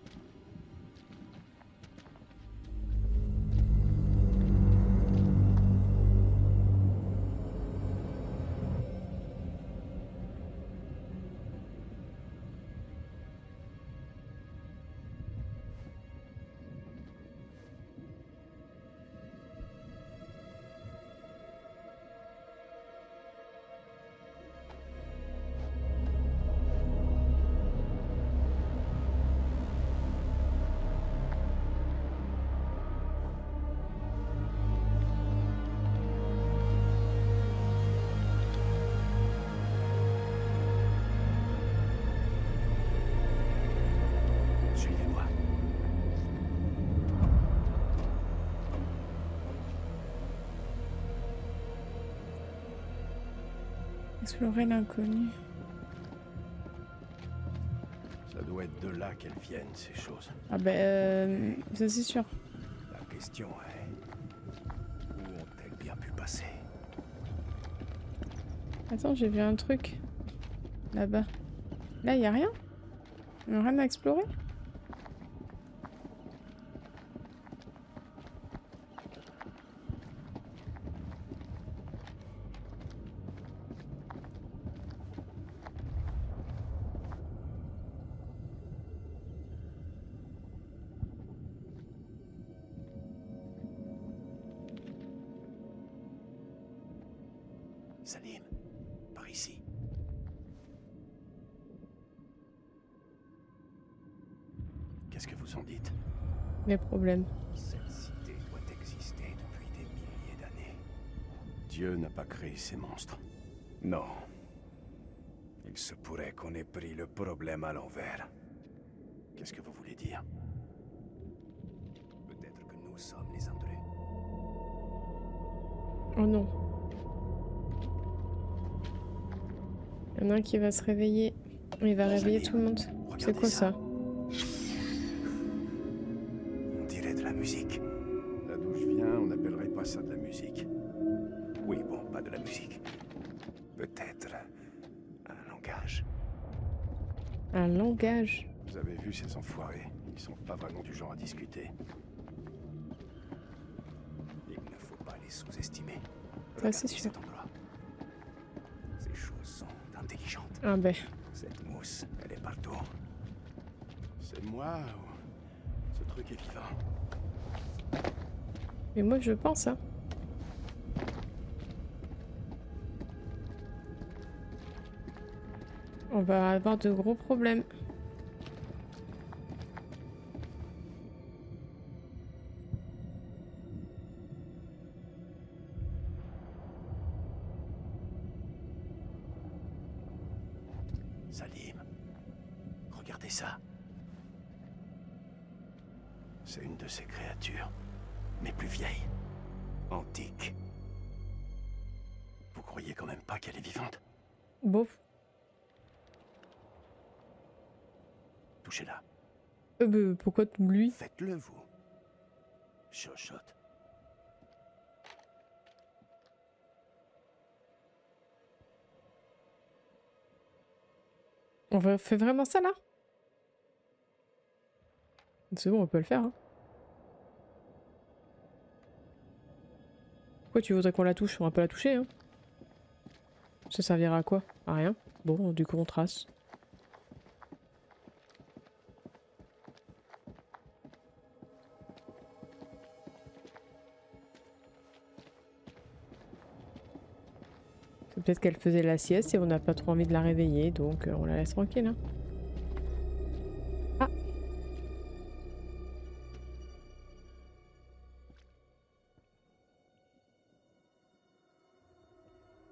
Suivez-moi. Explorer l'inconnu. Ça doit être de là qu'elles viennent, ces choses. Ah ben, ça c'est sûr. La question est... Où ont-elles bien pu passer? Attends, j'ai vu un truc. Là-bas. Là, y a rien? Y a rien à explorer? Salim, par ici. Qu'est-ce que vous en dites? Les problèmes. Cette cité doit exister depuis des milliers d'années. Dieu n'a pas créé ces monstres. Non. Il se pourrait qu'on ait pris le problème à l'envers. Qu'est-ce que vous voulez dire? Peut-être que nous sommes les intrus. Oh non. Il y en a un qui va se réveiller. Il va réveiller tout le monde. C'est quoi ça? On dirait de la musique. Là d'où je viens, on n'appellerait pas ça de la musique. Oui, bon, pas de la musique. Peut-être un langage. Un langage. Vous avez vu ces enfoirés? Ils sont pas vraiment du genre à discuter. Il ne faut pas les sous-estimer. Ça, c'est Regardez sûr. cet endroit. Ces choses sont intelligentes. Ah ben. Cette mousse, elle est partout. C'est moi ou ce truc est vivant? Mais moi je pense, hein. On va avoir de gros problèmes. Salim, regardez ça. C'est une de ces créatures, mais plus vieille. Antique. Vous croyez quand même pas qu'elle est vivante? Bof. Touchez-la. Pourquoi lui? Faites-le, vous. Chuchote. Fait vraiment ça là? C'est bon, on peut le faire. Hein. Pourquoi tu voudrais qu'on la touche? On va pas la toucher. Hein. Ça servira à quoi? À rien. Bon, du coup on trace. Peut-être qu'elle faisait la sieste et on n'a pas trop envie de la réveiller, donc on la laisse tranquille. Hein. Ah!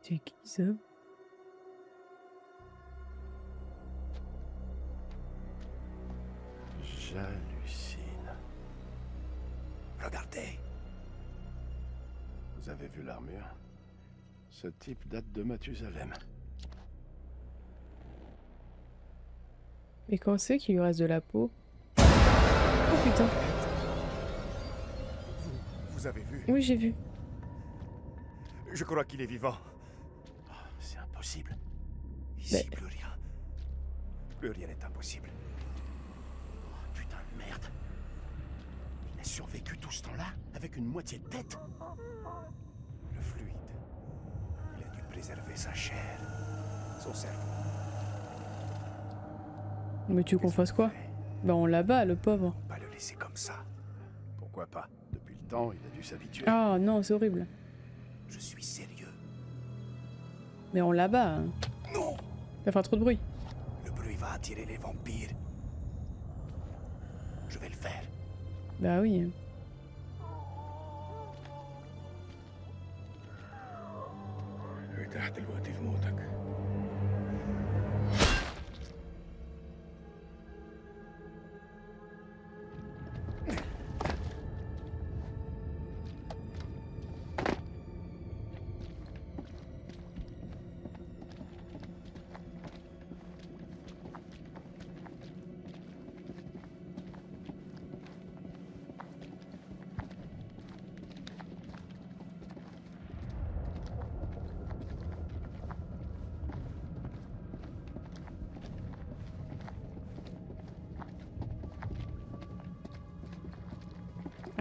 C'est qui ça? J'hallucine. Regardez. Vous avez vu l'armure? Ce type date de Mathusalem. Mais quand c'est qu'il lui reste de la peau? Oh putain! Vous avez vu? Oui, j'ai vu. Je crois qu'il est vivant. C'est impossible. Ici, plus rien. Plus rien n'est impossible. Putain de merde. Il a survécu tout ce temps-là avec une moitié de tête. Le fluide. Il a dû préserver sa chair, son cerveau. Mais tu veux qu'on fasse quoi? Bah on l'abat, le pauvre. Pas le laisser comme ça. Pourquoi pas? Depuis le temps, il a dû s'habituer. Ah non, c'est horrible. Je suis sérieux. Mais on l'abat. Hein. Non! Ça fera trop de bruit. Le bruit va attirer les vampires. Je vais le faire. Bah oui. ارتحت دلوقتي في موتك.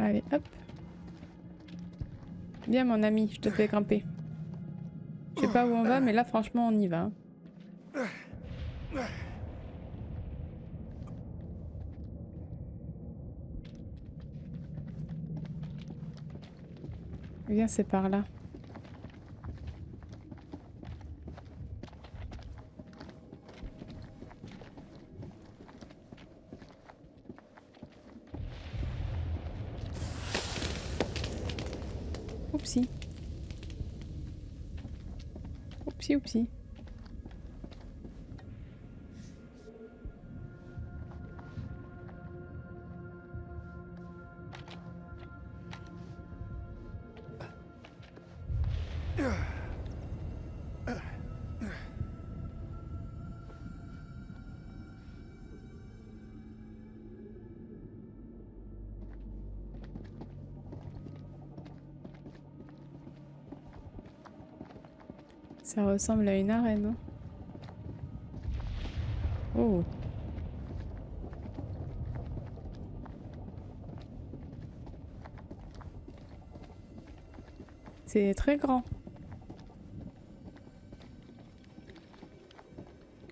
Allez, hop. Viens mon ami, je te fais grimper. Je sais pas où on va, mais là franchement on y va. Viens, c'est par là. Oupsie. Oupsie, oupsie. Ça ressemble à une arène. Hein. Oh. C'est très grand.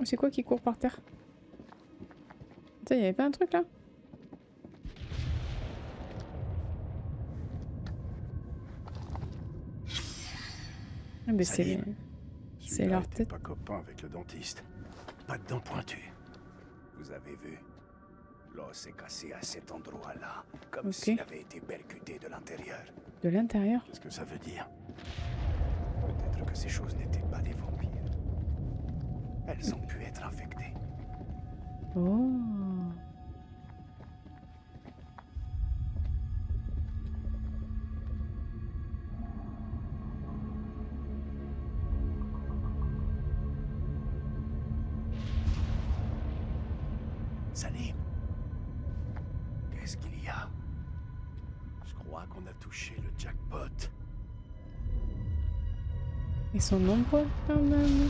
C'est quoi qui court par terre? Attends, il y avait pas un truc là? Ah mais c'est leur tête. Pas copain avec le dentiste. Pas de dents pointues. Vous avez vu? L'os est cassé à cet endroit-là, comme Ok. s'il avait été percuté de l'intérieur. De l'intérieur? Qu'est-ce que ça veut dire? Peut-être que ces choses n'étaient pas des vampires. elles ont pu être infectées. Oh. Salim, Qu'est-ce qu'il y a? je crois qu'on a touché le jackpot. Ils sont nombreux quand même.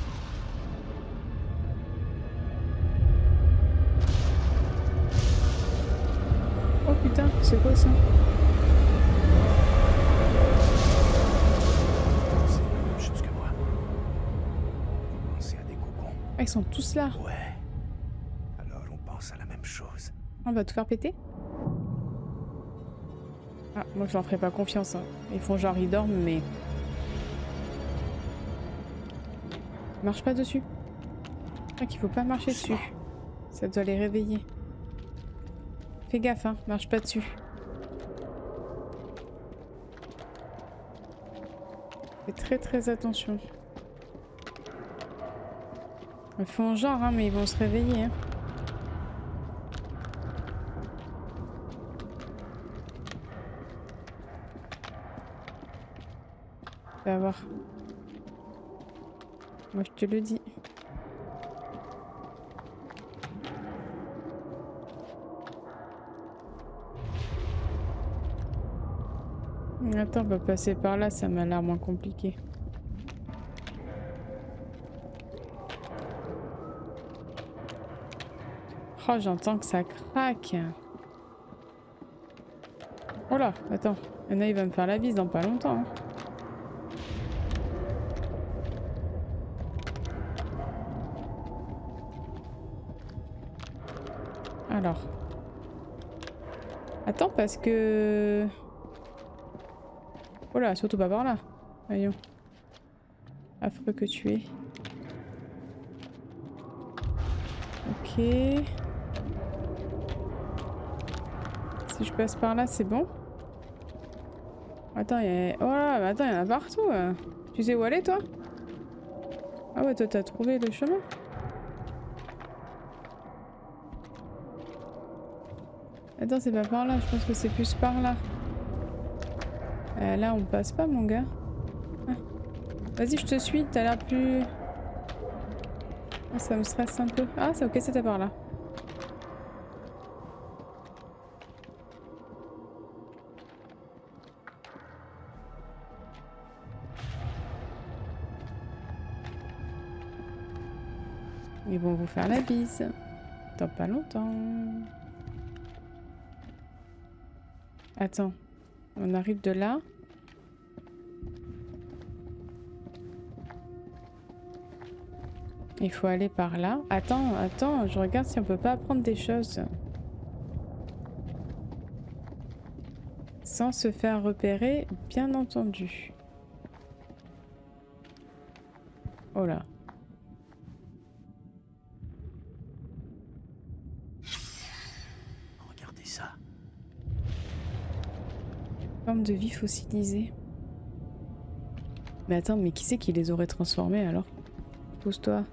Oh putain, c'est quoi ça? C'est la même chose que moi. Vous pensez à des cocons? Ah, ils sont tous là. Ouais. Alors on pense à la même chose. On va tout faire péter? Ah, moi je leur ferai pas confiance. Hein. Ils font genre ils dorment, mais... Marche pas dessus. Je crois qu'il faut pas marcher dessus. Ça doit les réveiller. Fais gaffe, hein. Marche pas dessus. Fais très très attention. Ils font genre, hein, mais ils vont se réveiller, hein. Tu vas voir. Moi, je te le dis. Attends, on va passer par là, ça m'a l'air moins compliqué. Oh, j'entends que ça craque. Oh là, attends. Il y en a, il va me faire la bise dans pas longtemps. Hein. Alors. Attends, parce que... Oh là, surtout pas par là. Voyons. Affreux que tu es. Ok. Si je passe par là, c'est bon. Attends, il y a... Oh là, mais attends, il y en a partout. Tu sais où aller, toi? Ah ouais, toi, t'as trouvé le chemin? Attends, c'est pas par là, je pense que c'est plus par là. Là, on passe pas, mon gars. Ah. Vas-y, je te suis, t'as l'air plus... Oh, ça me stresse un peu. Ah, c'est ok, c'était par là. Ils vont vous faire la bise. Dans pas longtemps. Attends. On arrive de là. Il faut aller par là. Attends, attends, je regarde si on peut pas apprendre des choses. Sans se faire repérer, bien entendu. Oh là. Regardez ça. Forme de vie fossilisée. Mais attends, mais qui c'est qui les aurait transformés alors? Pose-toi.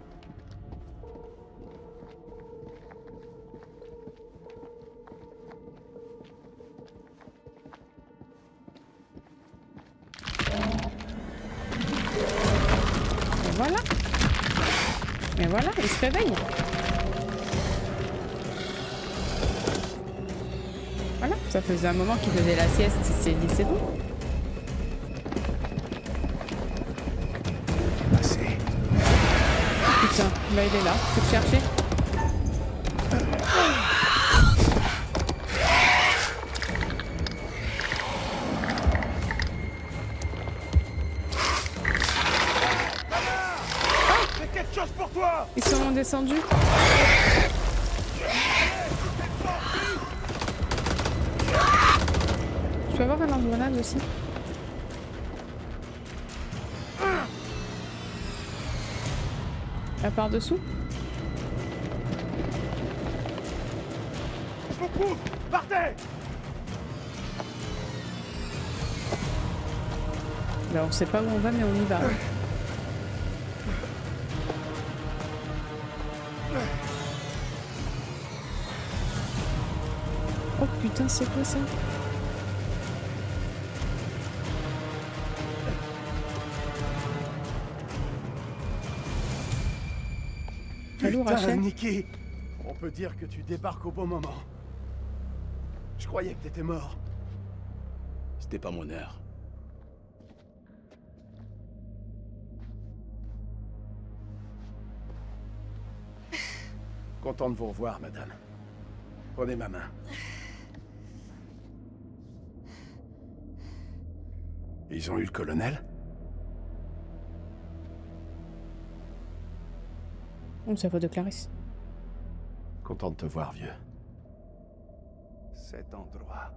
Et voilà. Et voilà, il se réveille. Voilà, ça faisait un moment qu'il faisait la sieste, il s'est dit c'est bon. Passé. Putain, bah il est là, faut le chercher. J'ai quelque chose pour toi. Ils sont descendus. Je peux avoir un lance-grenade aussi. Là par dessous. Beaucoup. Partez. Là on sait pas où on va mais on y va. putain, c'est quoi ça? Allô, Putain, Rachel? Nikki! On peut dire que tu débarques au bon moment. Je croyais que t'étais mort. C'était pas mon heure. Content de vous revoir, madame. Prenez ma main. Ils ont eu le colonel? Oh, c'est la faute de Clarisse. Content de te voir, vieux. Cet endroit.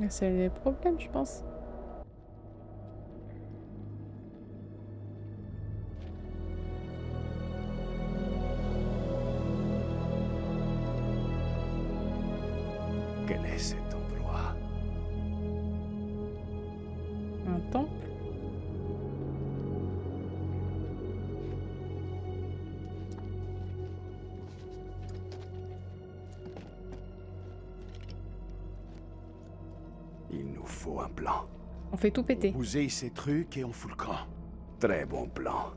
C'est les problèmes, je pense. Quel est cet endroit? Un temple? Il nous faut un plan. On fait tout péter. Bousille ces trucs et on fout le camp. Très bon plan.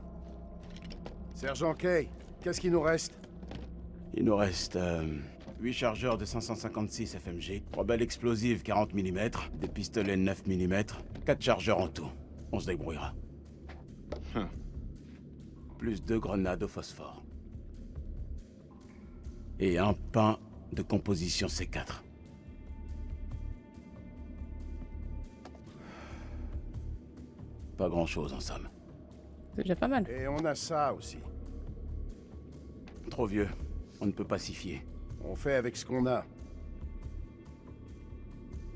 Sergent Kay, qu'est-ce qu'il nous reste? Il nous reste 8 chargeurs de 556 FMG, 3 balles explosives 40 mm, des pistolets 9 mm, 4 chargeurs en tout. On se débrouillera. Plus 2 grenades au phosphore. Et un pain de composition C4. Pas grand-chose en somme. C'est déjà pas mal. Et on a ça aussi. Trop vieux, on ne peut pas s'y fier. On fait avec ce qu'on a.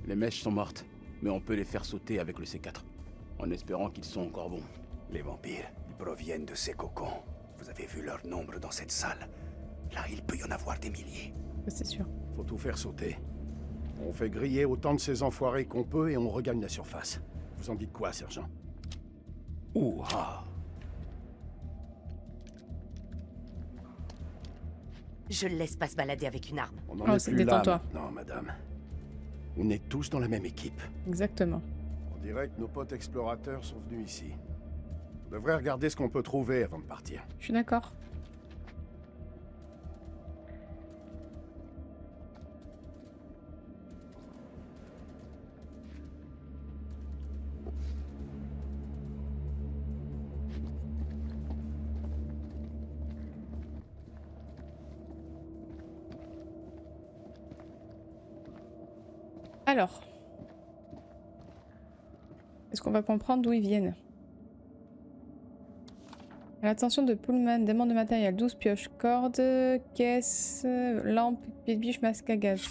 Les mèches sont mortes, mais on peut les faire sauter avec le C4. En espérant qu'ils sont encore bons. Les vampires, ils proviennent de ces cocons. Vous avez vu leur nombre dans cette salle. Là, il peut y en avoir des milliers. C'est sûr. Faut tout faire sauter. On fait griller autant de ces enfoirés qu'on peut et on regagne la surface. Vous en dites quoi, sergent? Ouah! Je le laisse pas se balader avec une arme. On en Oh, est c'est plus là détends-toi. maintenant, madame. On est tous dans la même équipe. Exactement. On dirait que nos potes explorateurs sont venus ici. On devrait regarder ce qu'on peut trouver avant de partir. Je suis d'accord. Alors, est-ce qu'on va comprendre d'où ils viennent? À l'attention de Pullman, demande de matériel, 12 pioches, cordes, caisse, lampe, pied de biche, masque à gaz.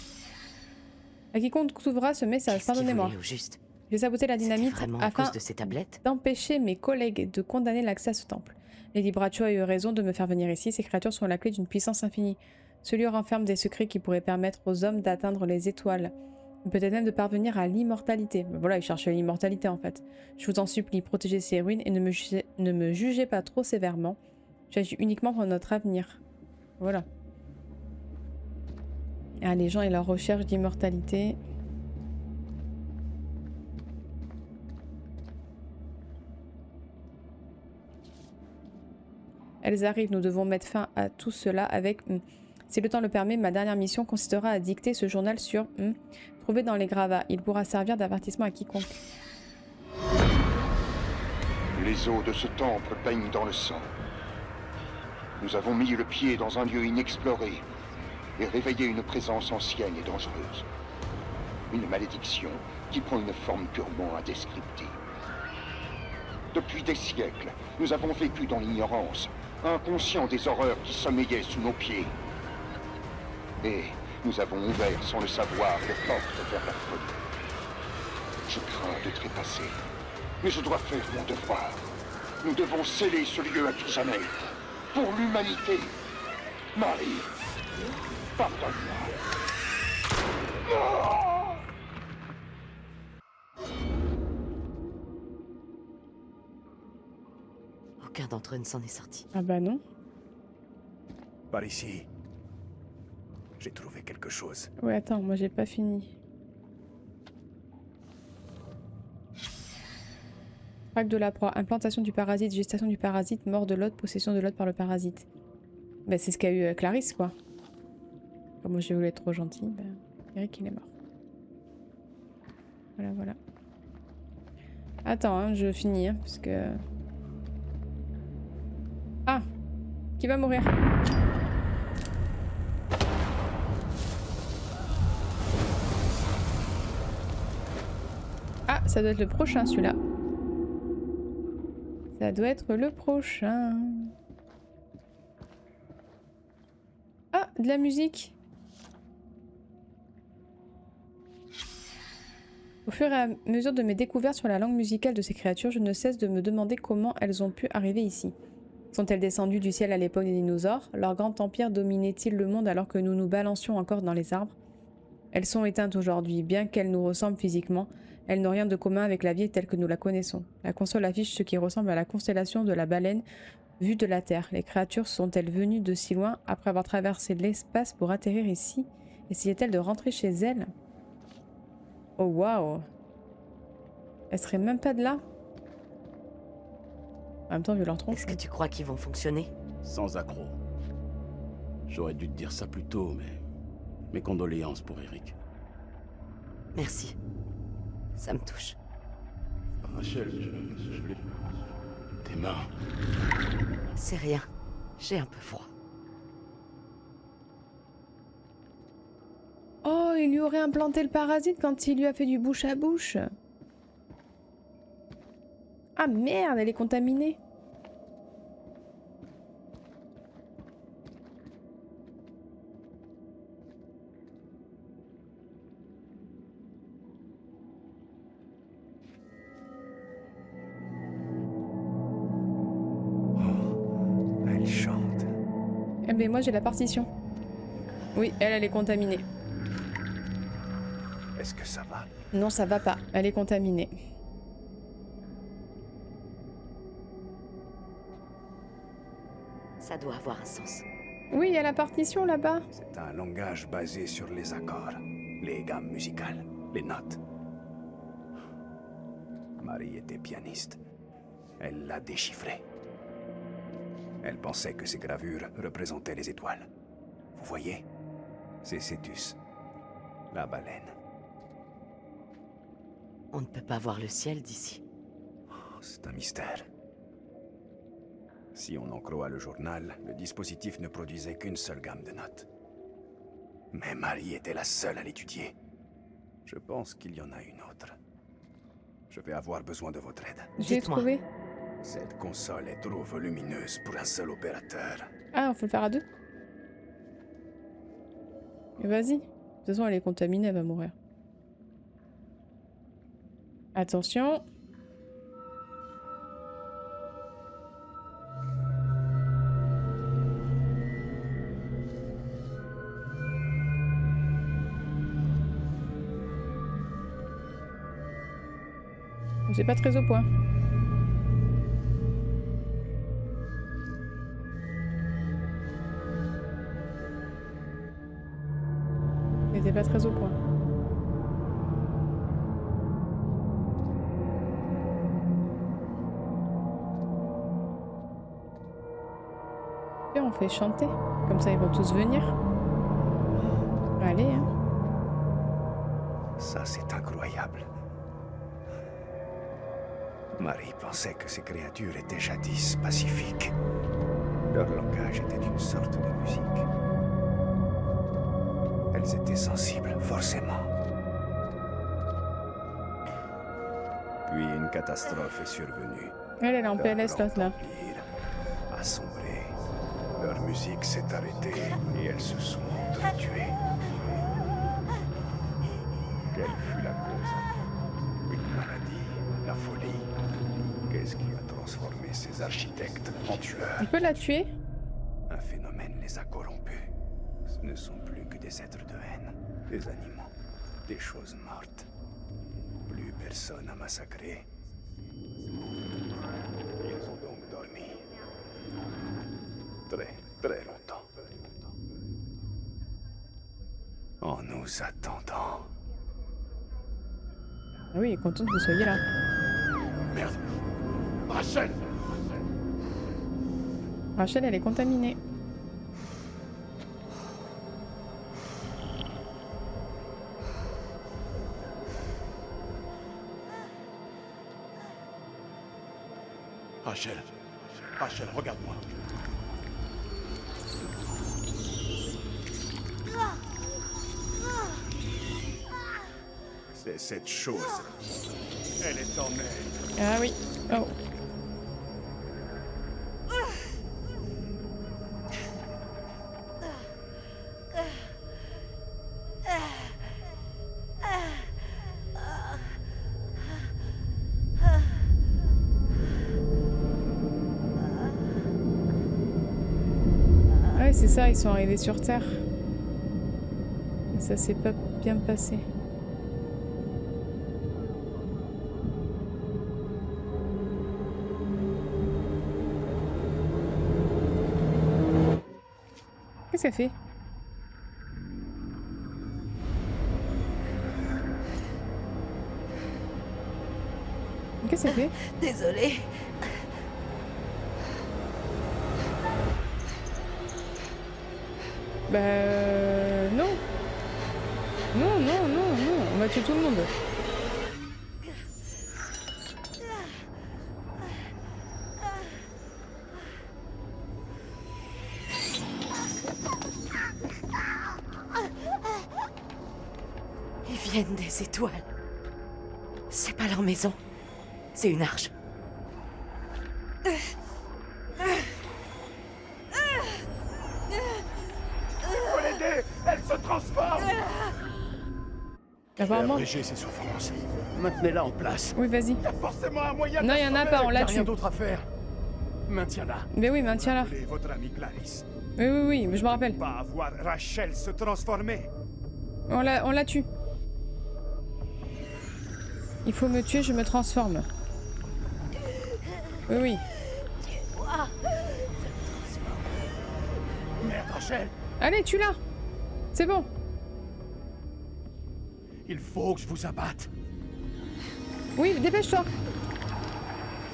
À quiconque trouvera ce message, Qu'est-ce qu'il pardonnez-moi. voulait au juste? J'ai saboté la C'était dynamite vraiment à afin cause de ces tablettes? d'empêcher mes collègues de condamner l'accès à ce temple. Lady Bradshaw a eu raison de me faire venir ici, ces créatures sont la clé d'une puissance infinie. Ce lieu renferme des secrets qui pourraient permettre aux hommes d'atteindre les étoiles. Peut-être même de parvenir à l'immortalité. Ben voilà, il cherche l'immortalité en fait. Je vous en supplie, protégez ces ruines et ne me jugez pas trop sévèrement. J'agis uniquement pour notre avenir. Voilà. Ah, les gens et leur recherche d'immortalité. Elles arrivent, nous devons mettre fin à tout cela avec... Si le temps le permet, ma dernière mission consistera à dicter ce journal sur... trouvé dans les gravats. Il pourra servir d'avertissement à quiconque. Les eaux de ce temple baignent dans le sang. Nous avons mis le pied dans un lieu inexploré et réveillé une présence ancienne et dangereuse. Une malédiction qui prend une forme purement indescriptible. Depuis des siècles, nous avons vécu dans l'ignorance, inconscients des horreurs qui sommeillaient sous nos pieds. Et nous avons ouvert sans le savoir les portes vers la folie. Je crains de trépasser, mais je dois faire mon devoir. Nous devons sceller ce lieu à tout jamais. Pour l'humanité. Marie, pardonne-moi. Aucun d'entre eux ne s'en est sorti. Ah bah non. Par ici. J'ai trouvé quelque chose. Ouais, attends, moi j'ai pas fini. Traque de la proie, implantation du parasite, gestation du parasite, mort de l'hôte, possession de l'hôte par le parasite. Bah c'est ce qu'a eu Clarisse quoi. Comme moi j'ai voulu être trop gentil, bah, Eric il est mort. Voilà, voilà. Attends, hein, je finis, hein, parce que... Ah! Qui va mourir? Ah, ça doit être le prochain celui-là. Ça doit être le prochain. Ah, de la musique. Au fur et à mesure de mes découvertes sur la langue musicale de ces créatures, je ne cesse de me demander comment elles ont pu arriver ici. Sont-elles descendues du ciel à l'époque des dinosaures? Leur grand empire dominait-il le monde alors que nous nous balancions encore dans les arbres? Elles sont éteintes aujourd'hui, bien qu'elles nous ressemblent physiquement. Elles n'ont rien de commun avec la vie telle que nous la connaissons. La console affiche ce qui ressemble à la constellation de la baleine vue de la Terre. Les créatures sont-elles venues de si loin après avoir traversé l'espace pour atterrir ici? Essayaient-elles de rentrer chez elles? Oh waouh! Elles seraient même pas de là? En même temps, vu leur tronc. Est-ce que tu crois qu'ils vont fonctionner? Sans accroc. J'aurais dû te dire ça plus tôt, mais... Mes condoléances pour Eric. Merci. Ça me touche. Rachel, je l'ai... Tes mains... C'est rien. J'ai un peu froid. Oh, il lui aurait implanté le parasite quand il lui a fait du bouche à bouche. Ah merde, elle est contaminée. Elle chante. Eh ben moi j'ai la partition. Oui, elle est contaminée. Est-ce que ça va? Non, ça va pas. Elle est contaminée. Ça doit avoir un sens. Oui, il y a la partition là-bas. C'est un langage basé sur les accords, les gammes musicales, les notes. Marie était pianiste. Elle l'a déchiffré. Elle pensait que ces gravures représentaient les étoiles. Vous voyez? C'est Cétus, la baleine. On ne peut pas voir le ciel d'ici. C'est un mystère. Si on en croit le journal, le dispositif ne produisait qu'une seule gamme de notes. Mais Marie était la seule à l'étudier. Je pense qu'il y en a une autre. Je vais avoir besoin de votre aide. J'ai Dites-moi. trouvé. Cette console est trop volumineuse pour un seul opérateur. Ah, on faut le faire à deux. Mais vas-y. De toute façon, elle est contaminée, elle va mourir. Attention. J'ai pas très au point. J'étais pas très au point. Et on fait chanter. Comme ça, ils vont tous venir. Allez, hein. Ça, c'est incroyable. Marie pensait que ces créatures étaient jadis pacifiques. Leur langage était une sorte de musique. Elles étaient sensibles, forcément. Puis une catastrophe est survenue. Elle est en Leur PLS, grand l'autre, là. empire a sombré. Leur musique s'est arrêtée et elles se sont entretuées. Quelle fut la cause? Une maladie? La folie? Qu'est-ce qui a transformé ces architectes en tueurs? On peut la tuer? Un phénomène les a corrompus. Ce ne sont plus que des êtres de haine, des animaux, des choses mortes. Plus personne à massacrer. Ils ont donc dormi. Très, très longtemps. nous attendant. Ah oui, content que vous soyez là. Merde. Rachel! Rachel, elle est contaminée. Rachel. Rachel, regarde-moi. C'est cette chose. Elle est en elle. Ah oui. Oh. Ouais, c'est ça, ils sont arrivés sur Terre. Ça s'est pas bien passé. Qu'est-ce qu'elle fait? Qu'est-ce qu'elle fait? Désolée. Bah non. Non, non, non, non. On va tuer tout le monde. Ils viennent des étoiles. C'est pas leur maison. C'est une arche. Faut l'aider! Elle se transforme! Apparemment. Abréger ses souffrances. Maintenez-la en place. Oui, vas-y. Il y a forcément un moyen de Non, la il y en a sauver. pas, on Y la a rien tue. d'autre à faire. Maintiens-la. Mais oui, maintiens-la. Appelez votre amie Clarisse. Oui, oui, oui, mais je me rappelle. Pas à voir Rachel se transformer. On la tue. Il faut me tuer, je me transforme. Oui, oui. Merde, Rachel. Allez, tue-la. C'est bon. Il faut que je vous abatte. Oui, dépêche-toi.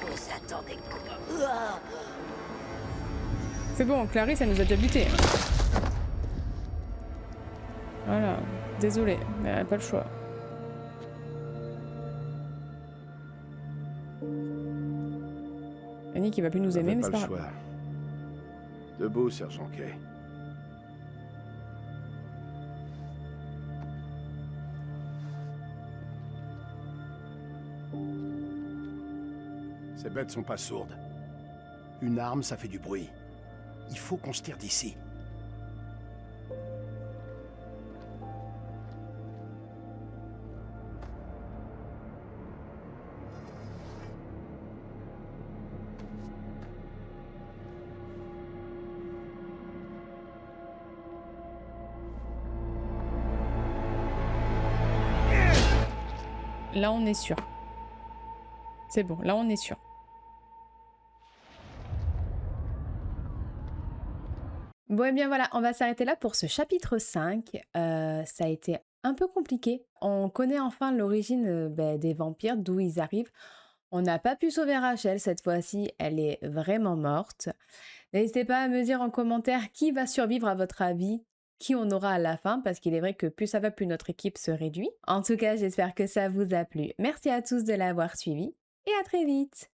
Vous attendez quoi? C'est bon, Clarisse, elle nous a déjà buté. Voilà. Désolée, mais elle a pas le choix. Annie qui va plus nous aimer, mais c'est pas grave. choix. Debout, sergent Kay. Ces bêtes sont pas sourdes. Une arme, ça fait du bruit. Il faut qu'on se tire d'ici. Là, on est sûr. C'est bon, là, on est sûr. Bon, et bien voilà, on va s'arrêter là pour ce chapitre 5. Ça a été un peu compliqué. On connaît enfin l'origine des vampires, d'où ils arrivent. On n'a pas pu sauver Rachel cette fois-ci, elle est vraiment morte. N'hésitez pas à me dire en commentaire qui va survivre à votre avis, qui on aura à la fin, parce qu'il est vrai que plus ça va, plus notre équipe se réduit. En tout cas, j'espère que ça vous a plu. Merci à tous de l'avoir suivi et à très vite.